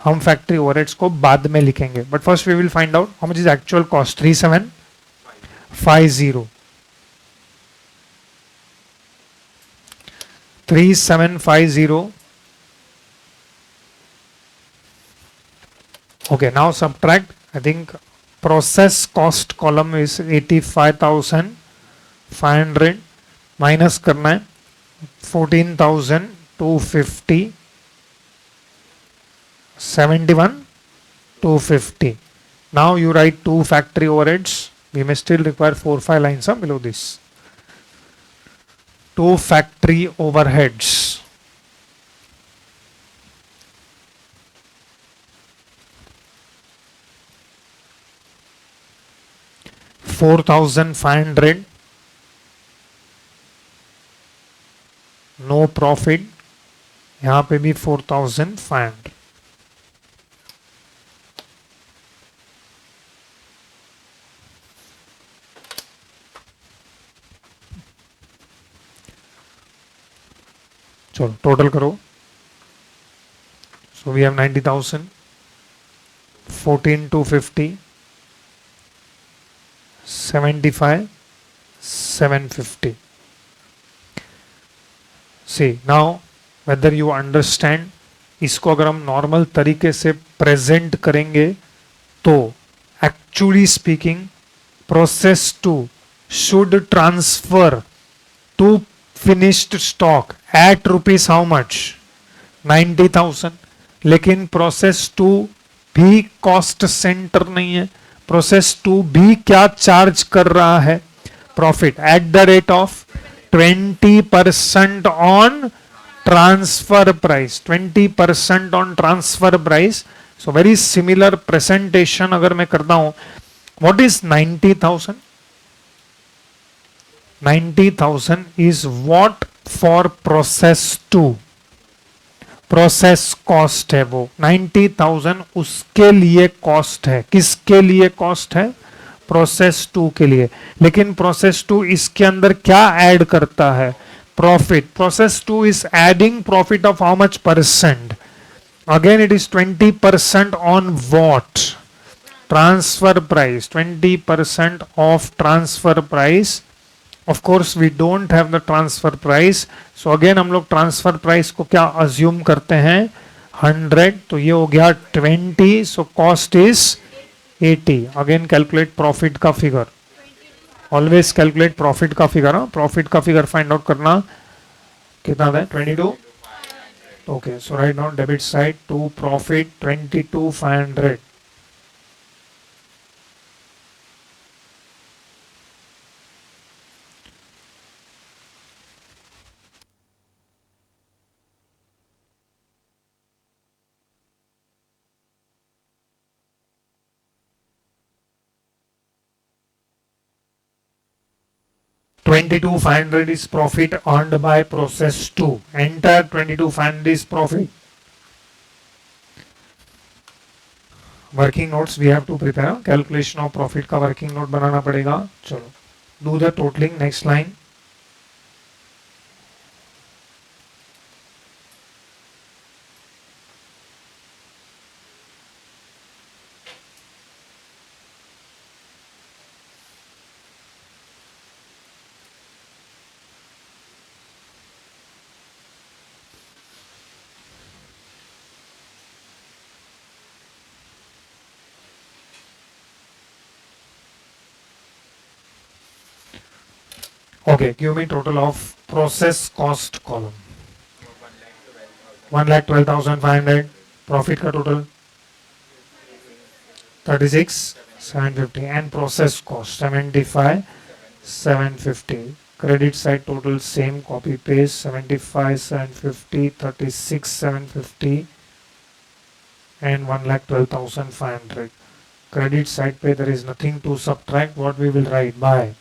हम factory overheads को बाद में लिखेंगे. But first we will find out how much is actual cost. 3750. 3750. Okay, now subtract. I think process cost column is 85,500 minus करना है 14,250, 71,250. Now you write two factory overheads. We may still require 4-5 lines below this. Two factory overheads. $4,500. No profit. यहां पे भी 4,500. चलो total करो. So we have 90,000, 14,250, 75 750. See now whether you understand. इसको अगर हम नॉर्मल तरीके से प्रेजेंट करेंगे तो actually speaking process 2 should transfer to finished stock at rupees how much 90,000. लेकिन प्रोसेस 2 भी कॉस्ट सेंटर नहीं है. प्रोसेस 2 भी क्या चार्ज कर रहा है? Profit at the rate of 20% on transfer price. 20% on transfer price. So very similar presentation अगर मैं करता हूं, what is 90,000? 90,000 is what for process 2. Process cost है वो 90,000 उसके लिए कॉस्ट है. किसके लिए कॉस्ट है? प्रोसेस 2 के लिए. लेकिन प्रोसेस 2 इसके अंदर क्या ऐड करता है? Profit. Process 2 is adding profit of how much percent? Again it is 20% on what? Transfer price. 20% of transfer price. Of course we don't have the transfer price, so again हम लोग transfer price को क्या assume करते हैं? 100. तो ये हो गया 20. So cost is 80. Again calculate profit का फिगर. ऑलवेज कैलकुलेट प्रॉफिट का फिगर. प्रॉफिट का फिगर फाइंड आउट करना कितना है? 22. Okay, so right now debit side to profit 22,500. $22,500 is profit earned by process 2. Entire $22,500 is profit. Working notes we have to prepare. Calculation of profit का working note बनाना पड़ेगा. चलो, do the totaling. Next line. Okay, give me total of process cost column. 1,12,500. Profit का total 36,750 and process cost 75,750. Credit side total same, copy paste 75,750, 36,750 and 1,12,500. Credit side पे there is nothing to subtract. What we will write? By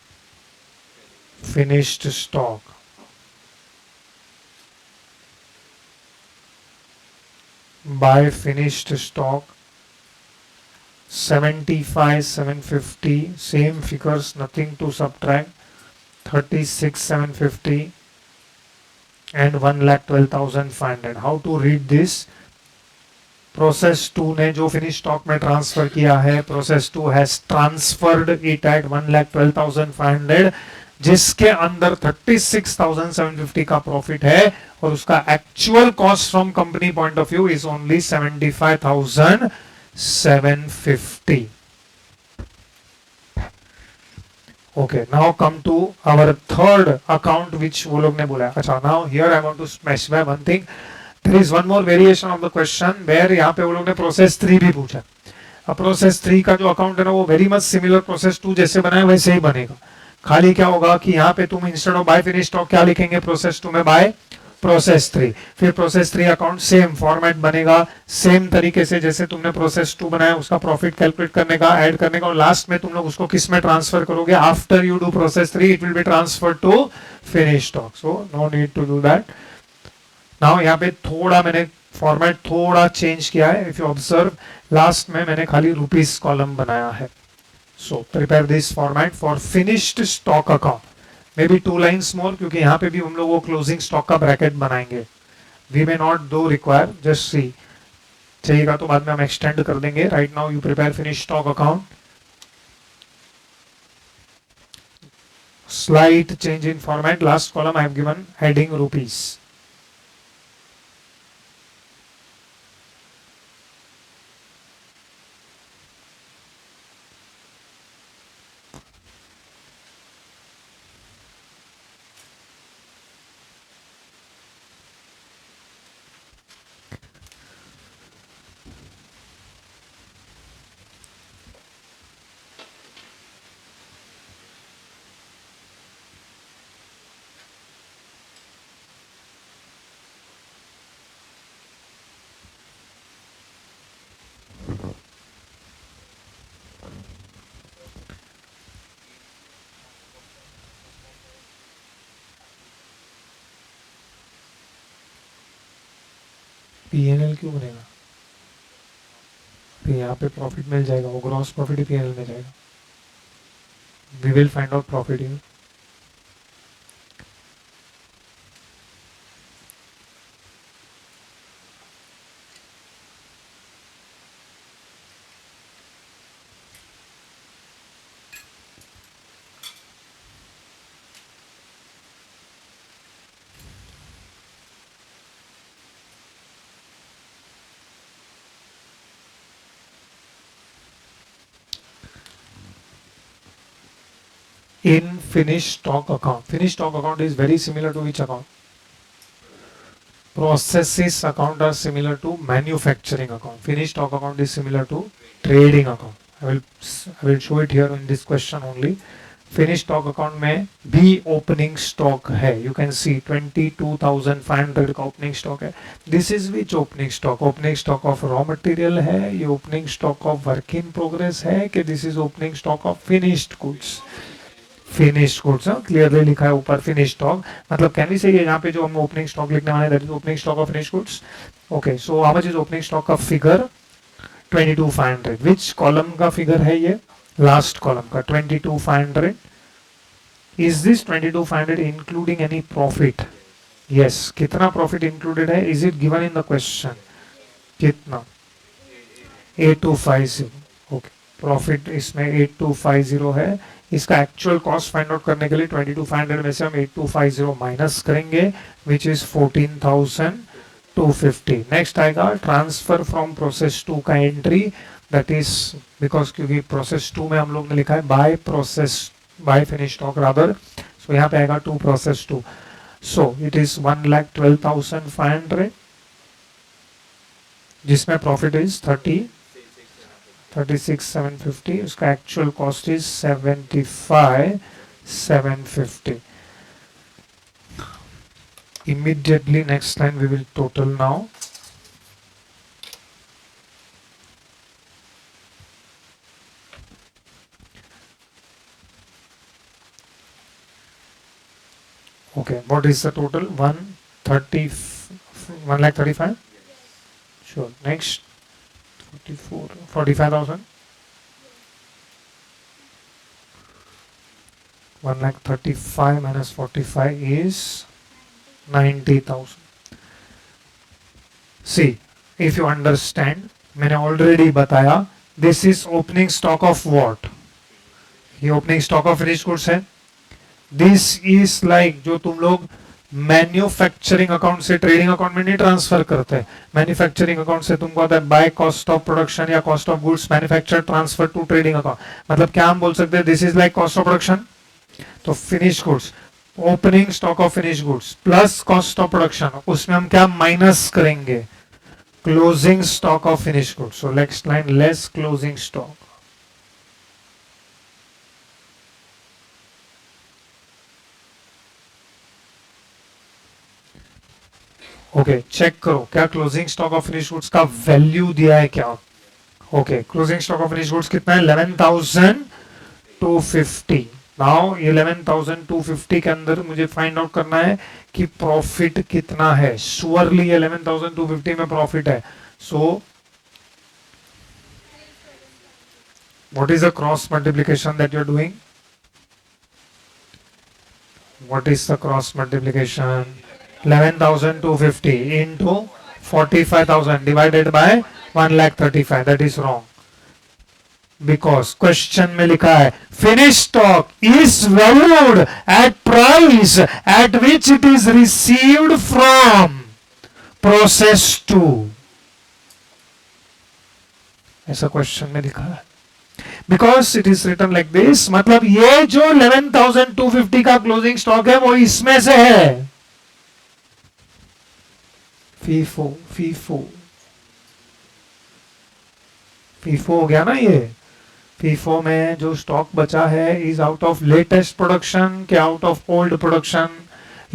finished stock. By finished stock 75,750, same figures, nothing to subtract. 36,750 and 1,12,500. How to read this? Process 2 ने जो finish stock में transfer किया है, process 2 has transferred it at 1,12,500, जिसके अंदर 36,750 का profit है और उसका actual cost from company point of view is only 75,750. Okay, now come to our third account which वो लोग ने बोला. अच्छा, now here I want to specify one thing. There is one more variation of the question where यहाँ पे वो लोग ने प्रोसेस 3 भी पूछा. अब प्रोसेस 3 का जो अकाउंट है ना, वो वेरी मच सिमिलर प्रोसेस 2 जैसे बनाए वैसे ही बनेगा. खाली क्या होगा कि यहाँ पे तुम instead of by finish stock क्या लिखेंगे प्रोसेस 2 में? By process 3. फिर प्रोसेस 3 अकाउंट सेम फॉर्मेट बनेगा, सेम तरीके से जैसे तुमने प्रोसेस 2 बनाया, उसका प्रॉफिट कैलकुलेट करने का, ऐड करने का, और लास्ट में तुम लोग उसको किस में ट्रांसफर करोगे? After you do process 3 it will be transfer to finish stock. So no need to do that. Now यहाँ पे थोड़ा मैंने फॉर्मेट थोड़ा चेंज किया है. इफ यू ऑब्जर्व, लास्ट में मैंने खाली रुपीस कॉलम बनाया है. So prepare this format for finished stock account. Maybe 2 lines more, क्योंकि यहाँ पे भी हम लोग वो closing stock का bracket बनाएंगे. We may not do require, just see. चाहिएगा तो बाद में हम extend कर देंगे. Right now you prepare finished stock account. slight change in format. Last column I have given heading rupees. PNL क्यों बनेगा? तो यहाँ पे प्रॉफिट मिल जाएगा, वो ग्रॉस प्रॉफिट ही पीएनएल में जाएगा. We will find out profit here. In finished stock account is very similar to which account? Processes account are similar to manufacturing account. Finished stock account is similar to trading account. I will show it here in this question only. Finished stock account में भी opening stock है. You can see 22,500 का opening stock है. This is which opening stock? Opening stock of raw material है, ये opening stock of work in progress है कि this is opening stock of finished goods? Finished goods. Clearly लिखा है ऊपर finish stock. मतलब कैन वी से यहाँ पे जो हम ओपनिंग स्टॉक लिखने वाले that is opening stock of finish goods. Okay, so how much is opening stock का फिगर? 22,500. विच कॉलम का फिगर है ये? लास्ट कॉलम का 22,500. Is this 22,500 including any profit? Yes. कितना प्रॉफिट इंक्लूडेड है? Is it given in the question? कितना? 8250. Okay, profit इसमें 8250 है. इसका एक्चुअल कॉस्ट फाइंड आउट करने के लिए 22,500 में से हम 8250 माइनस करेंगे विच इज 14,250. नेक्स्ट आएगा ट्रांसफर फ्रॉम प्रोसेस 2 का एंट्री. दैट इज बिकॉज क्योंकि प्रोसेस 2 में हम लोग ने लिखा है by finish stock rather. So यहाँ पे आएगा to process 2. So it is 1,12,500 जिसमें प्रॉफिट इज 36,750. उसका actual cost is 75,750. Immediately next line we will total now. Okay, what is the total? 1,35,000. Sure. Next 45,000. 1,35,000 minus 45 is 90,000. See, if you understand, मैंने already बताया, this is opening stock of what? ये opening stock of finished goods है. This is like जो तुम लोग manufacturing account से trading account में नहीं ट्रांसफर करते. मैन्युफैक्चरिंग अकाउंट से तुमको आता है बाय कॉस्ट ऑफ प्रोडक्शन या cost of goods manufacture transfer to trading account. मतलब क्या हम बोल सकते हैं? This is like cost of production. तो finish goods, opening stock of finish goods plus cost of production, उसमें हम क्या माइनस करेंगे? Closing stock of finish goods. So next line less closing stock. Okay, check करो क्या closing stock of finish goods का value दिया है क्या? Okay, closing stock of finish goods कितना है? 11,250. नाउ 11,250 के अंदर मुझे फाइंड आउट करना है कि प्रॉफिट कितना है. श्योरली 11,250 में प्रॉफिट है. So what is the cross multiplication that you are doing? What is the cross multiplication? 11,250 into 45,000 divided by 1,35,000. That is wrong. Because question में लिखा है finish stock is valued at price at which it is received from process two, ऐसा क्वेश्चन में लिखा है. Because it is written like this, मतलब ये जो 11,250 का क्लोजिंग स्टॉक है वो इसमें से है. फीफो फीफो फीफो हो गया ना ये. फीफो में जो स्टॉक बचा है is out of latest production के out of old production.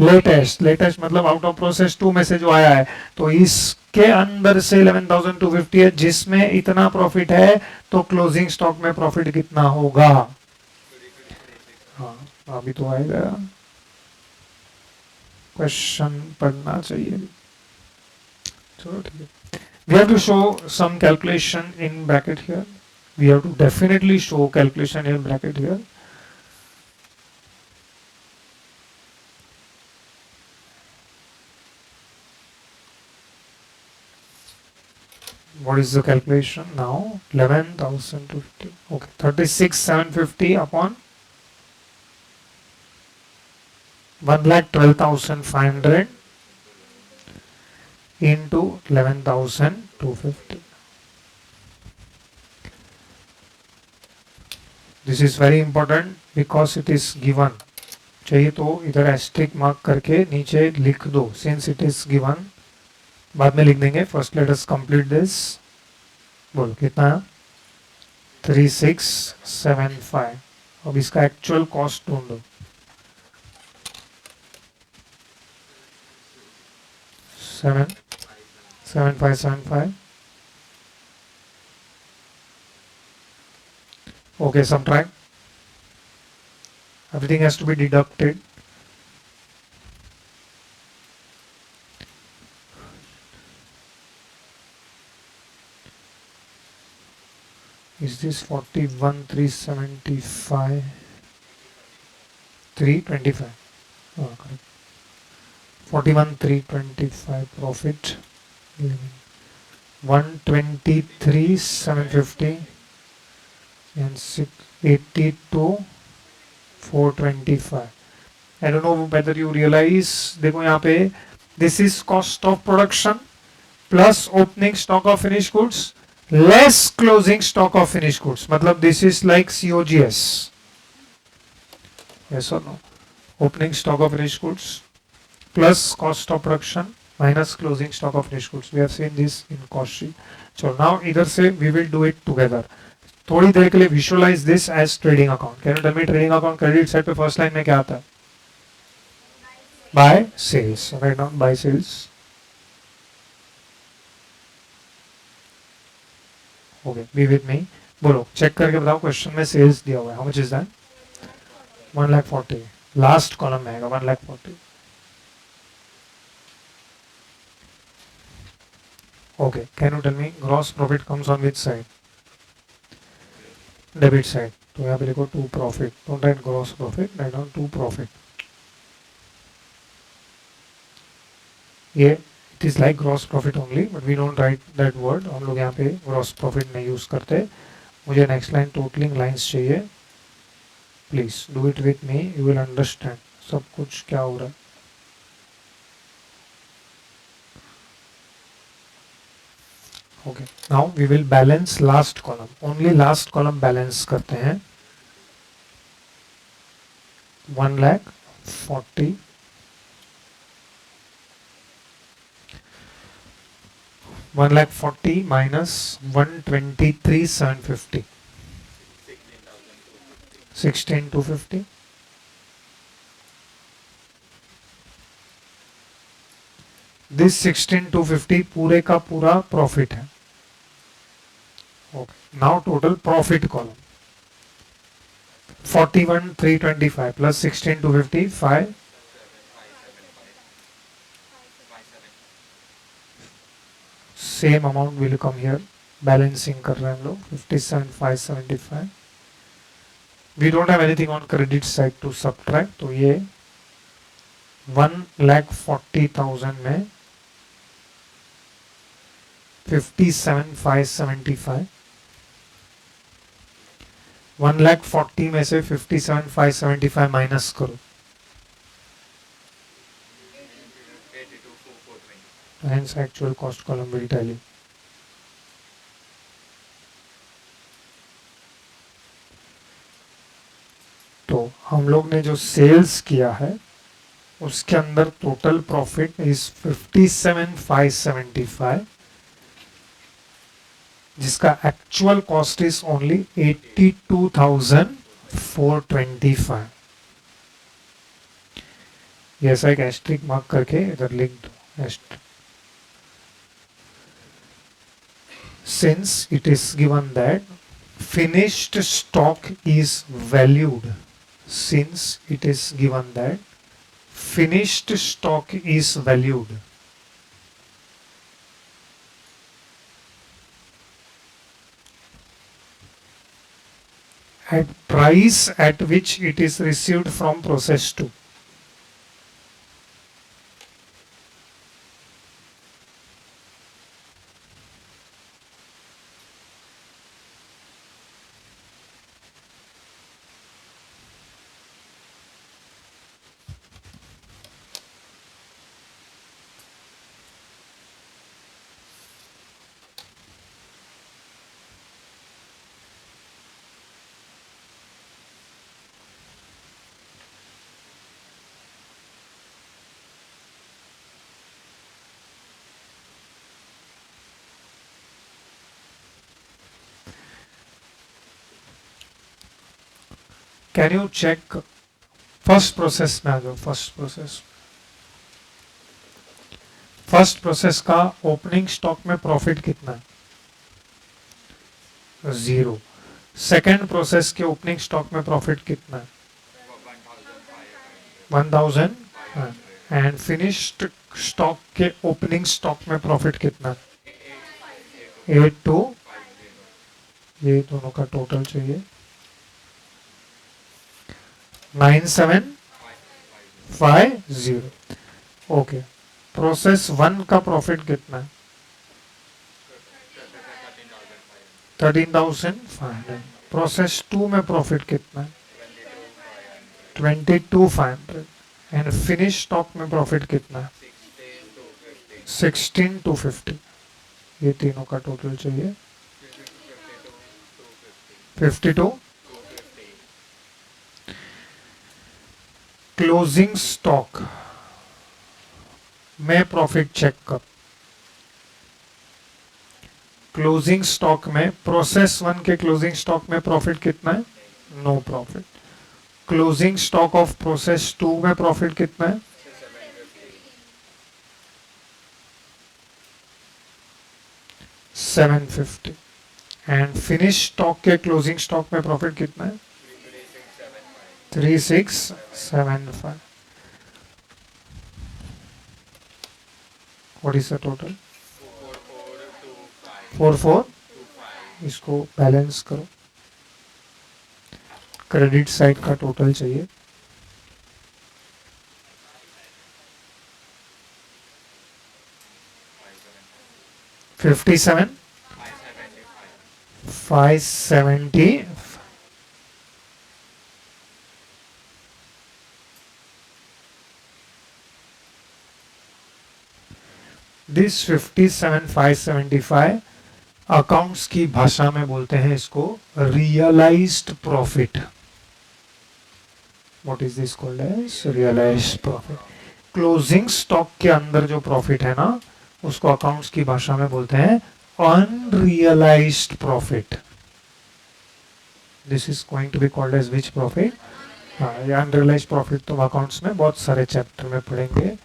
Latest latest मतलब आउट ऑफ प्रोसेस टू में से जो आया है, तो इसके अंदर से 11,250 है जिसमें इतना प्रॉफिट है, तो क्लोजिंग स्टॉक में प्रॉफिट कितना होगा. हाँ अभी तो आएगा, क्वेश्चन पढ़ना चाहिए. चलो ठीक है. We have to show some calculation in bracket here. We have to definitely show calculation in bracket here. What is the calculation now? 11,250. Okay, 36,750 upon 1,12,500 into 11,250. This is very important because it is given. चाहिए तो इधर asterisk mark करके नीचे लिख दो, since it is given. बाद में लिख देंगे. First let us complete this. बोलो कितना है? 3675. अब इसका एक्चुअल कॉस्ट ढूंढो. 7575. Okay, subtract. Everything has to be deducted. Is this 41,375? 325. Oh, correct. 41,325 profit. 123,750 and 82,425. I don't know whether you realize. देखो यहाँ पे this is cost of production plus opening stock of finished goods less closing stock of finished goods. मतलब this is like COGS. Yes or no? Opening stock of finished goods plus cost of production minus closing stock of finished goods. We have seen this in cost sheet. So now इधर से we will do it together. थोड़ी देर के लिए visualize this as trading account. Can you tell me trading account credit side पे first line में क्या आता है? Buy sales. Write down buy sales. Okay, be with me. बोलो चेक करके बताओ क्वेश्चन में सेल्स दिया हुआ है. How much is that? 1,40,000. Last column में आएगा 1,40,000. Okay, can you tell me gross profit comes on which side? Debit side. तो यहाँ पे लिखो to profit. Don't write gross profit, write down to profit. ये it is like gross profit only, but we don't write that word. हम लोग यहाँ पे gross profit नहीं use करते. मुझे next line totaling lines चाहिए. Please do it with me. You will understand सब कुछ क्या हो रहा है. Okay, now we will balance last column. Only last column balance करते हैं. 1,40,000 1,40,000 minus 123,750. 16,250. This 16,250 पूरे का पूरा प्रॉफिट है. Okay. Now total profit column. 41,325 plus 16,250 5. Same amount will come here. Balancing कर रहे हैं हम लोग. 57,575. We don't have anything on credit side to subtract. तो ये 1,40,000 में 57,575 1,40,000 में से 57,575 माइनस करो, hence actual cost column will tell you. तो हम लोग ने जो सेल्स किया है उसके अंदर टोटल प्रॉफिट इज 57,575, जिसका एक्चुअल कॉस्ट इज ओनली 82,425. ये ऐसा एक एस्ट्रिक मार्क करके इधर लिख दो. Since it is given that finished stock is valued, since it is given that finished stock is valued, at price at which it is received from process 2. Can you check first process में आ जाओ. First process का opening stock में profit कितना है? 0. Second process के opening stock में profit कितना है? 1,000. एंड फिनिश्ड स्टॉक के ओपनिंग स्टॉक में प्रॉफिट कितना है? 82. ये दोनों का टोटल चाहिए 9750. ओके. प्रोसेस 1 का प्रॉफिट कितना है? 13,500. प्रोसेस 2 में प्रॉफिट कितना है? 22,500. एंड फिनिश स्टॉक में प्रॉफिट कितना है? 16,250. ये तीनों का टोटल चाहिए 52. क्लोजिंग स्टॉक में प्रॉफिट चेक कर. क्लोजिंग स्टॉक में प्रोसेस 1 के क्लोजिंग स्टॉक में प्रॉफिट कितना है? No profit. Closing stock of process 2 में प्रॉफिट कितना है? 750. एंड फिनिश स्टॉक के क्लोजिंग स्टॉक में प्रॉफिट कितना है? 3675. What is the total? 44. इसको बैलेंस करो. क्रेडिट साइड का टोटल चाहिए 57 570. दिस 57,575 अकाउंट्स की भाषा में बोलते हैं इसको realised profit. What is this called as? Realised profit. Closing stock के अंदर जो प्रॉफिट है ना उसको अकाउंट्स की भाषा में बोलते हैं unrealised profit. This is going to be called as which profit? हाँ, ये अनरियलाइज्ड प्रॉफिट तो अकाउंट्स में बहुत सारे चैप्टर में पढ़ेंगे.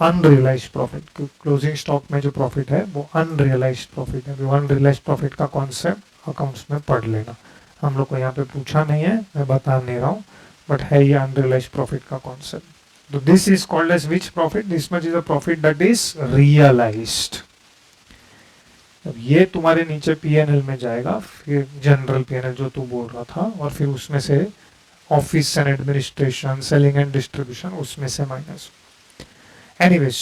अनरियलाइज्ड प्रॉफिट, क्लोजिंग स्टॉक में जो प्रॉफिट है वो अनरियलाइज्ड प्रॉफिट है. अनरियलाइज्ड प्रॉफिट का कॉन्सेप्ट अकाउंट्स में पढ़ लेना. हम लोग को यहाँ पे पूछा नहीं है, मैं बता नहीं रहा हूँ, बट है ये अनरियलाइज्ड प्रॉफिट का कॉन्सेप्ट. तो this is called as which profit? This much is a profit that is realised. अब ये तुम्हारे नीचे पीएनएल में जाएगा, फिर जनरल पीएनएल जो तू बोल रहा था, और फिर उसमें से office and administration, selling and distribution, उसमें से minus. Anyways,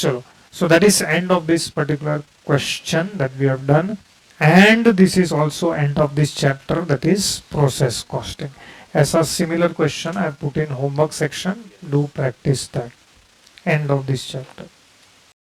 so that is end of this particular question that we have done, and this is also end of this chapter, that is process costing. As a similar question I put in homework section, do practice that. End of this chapter.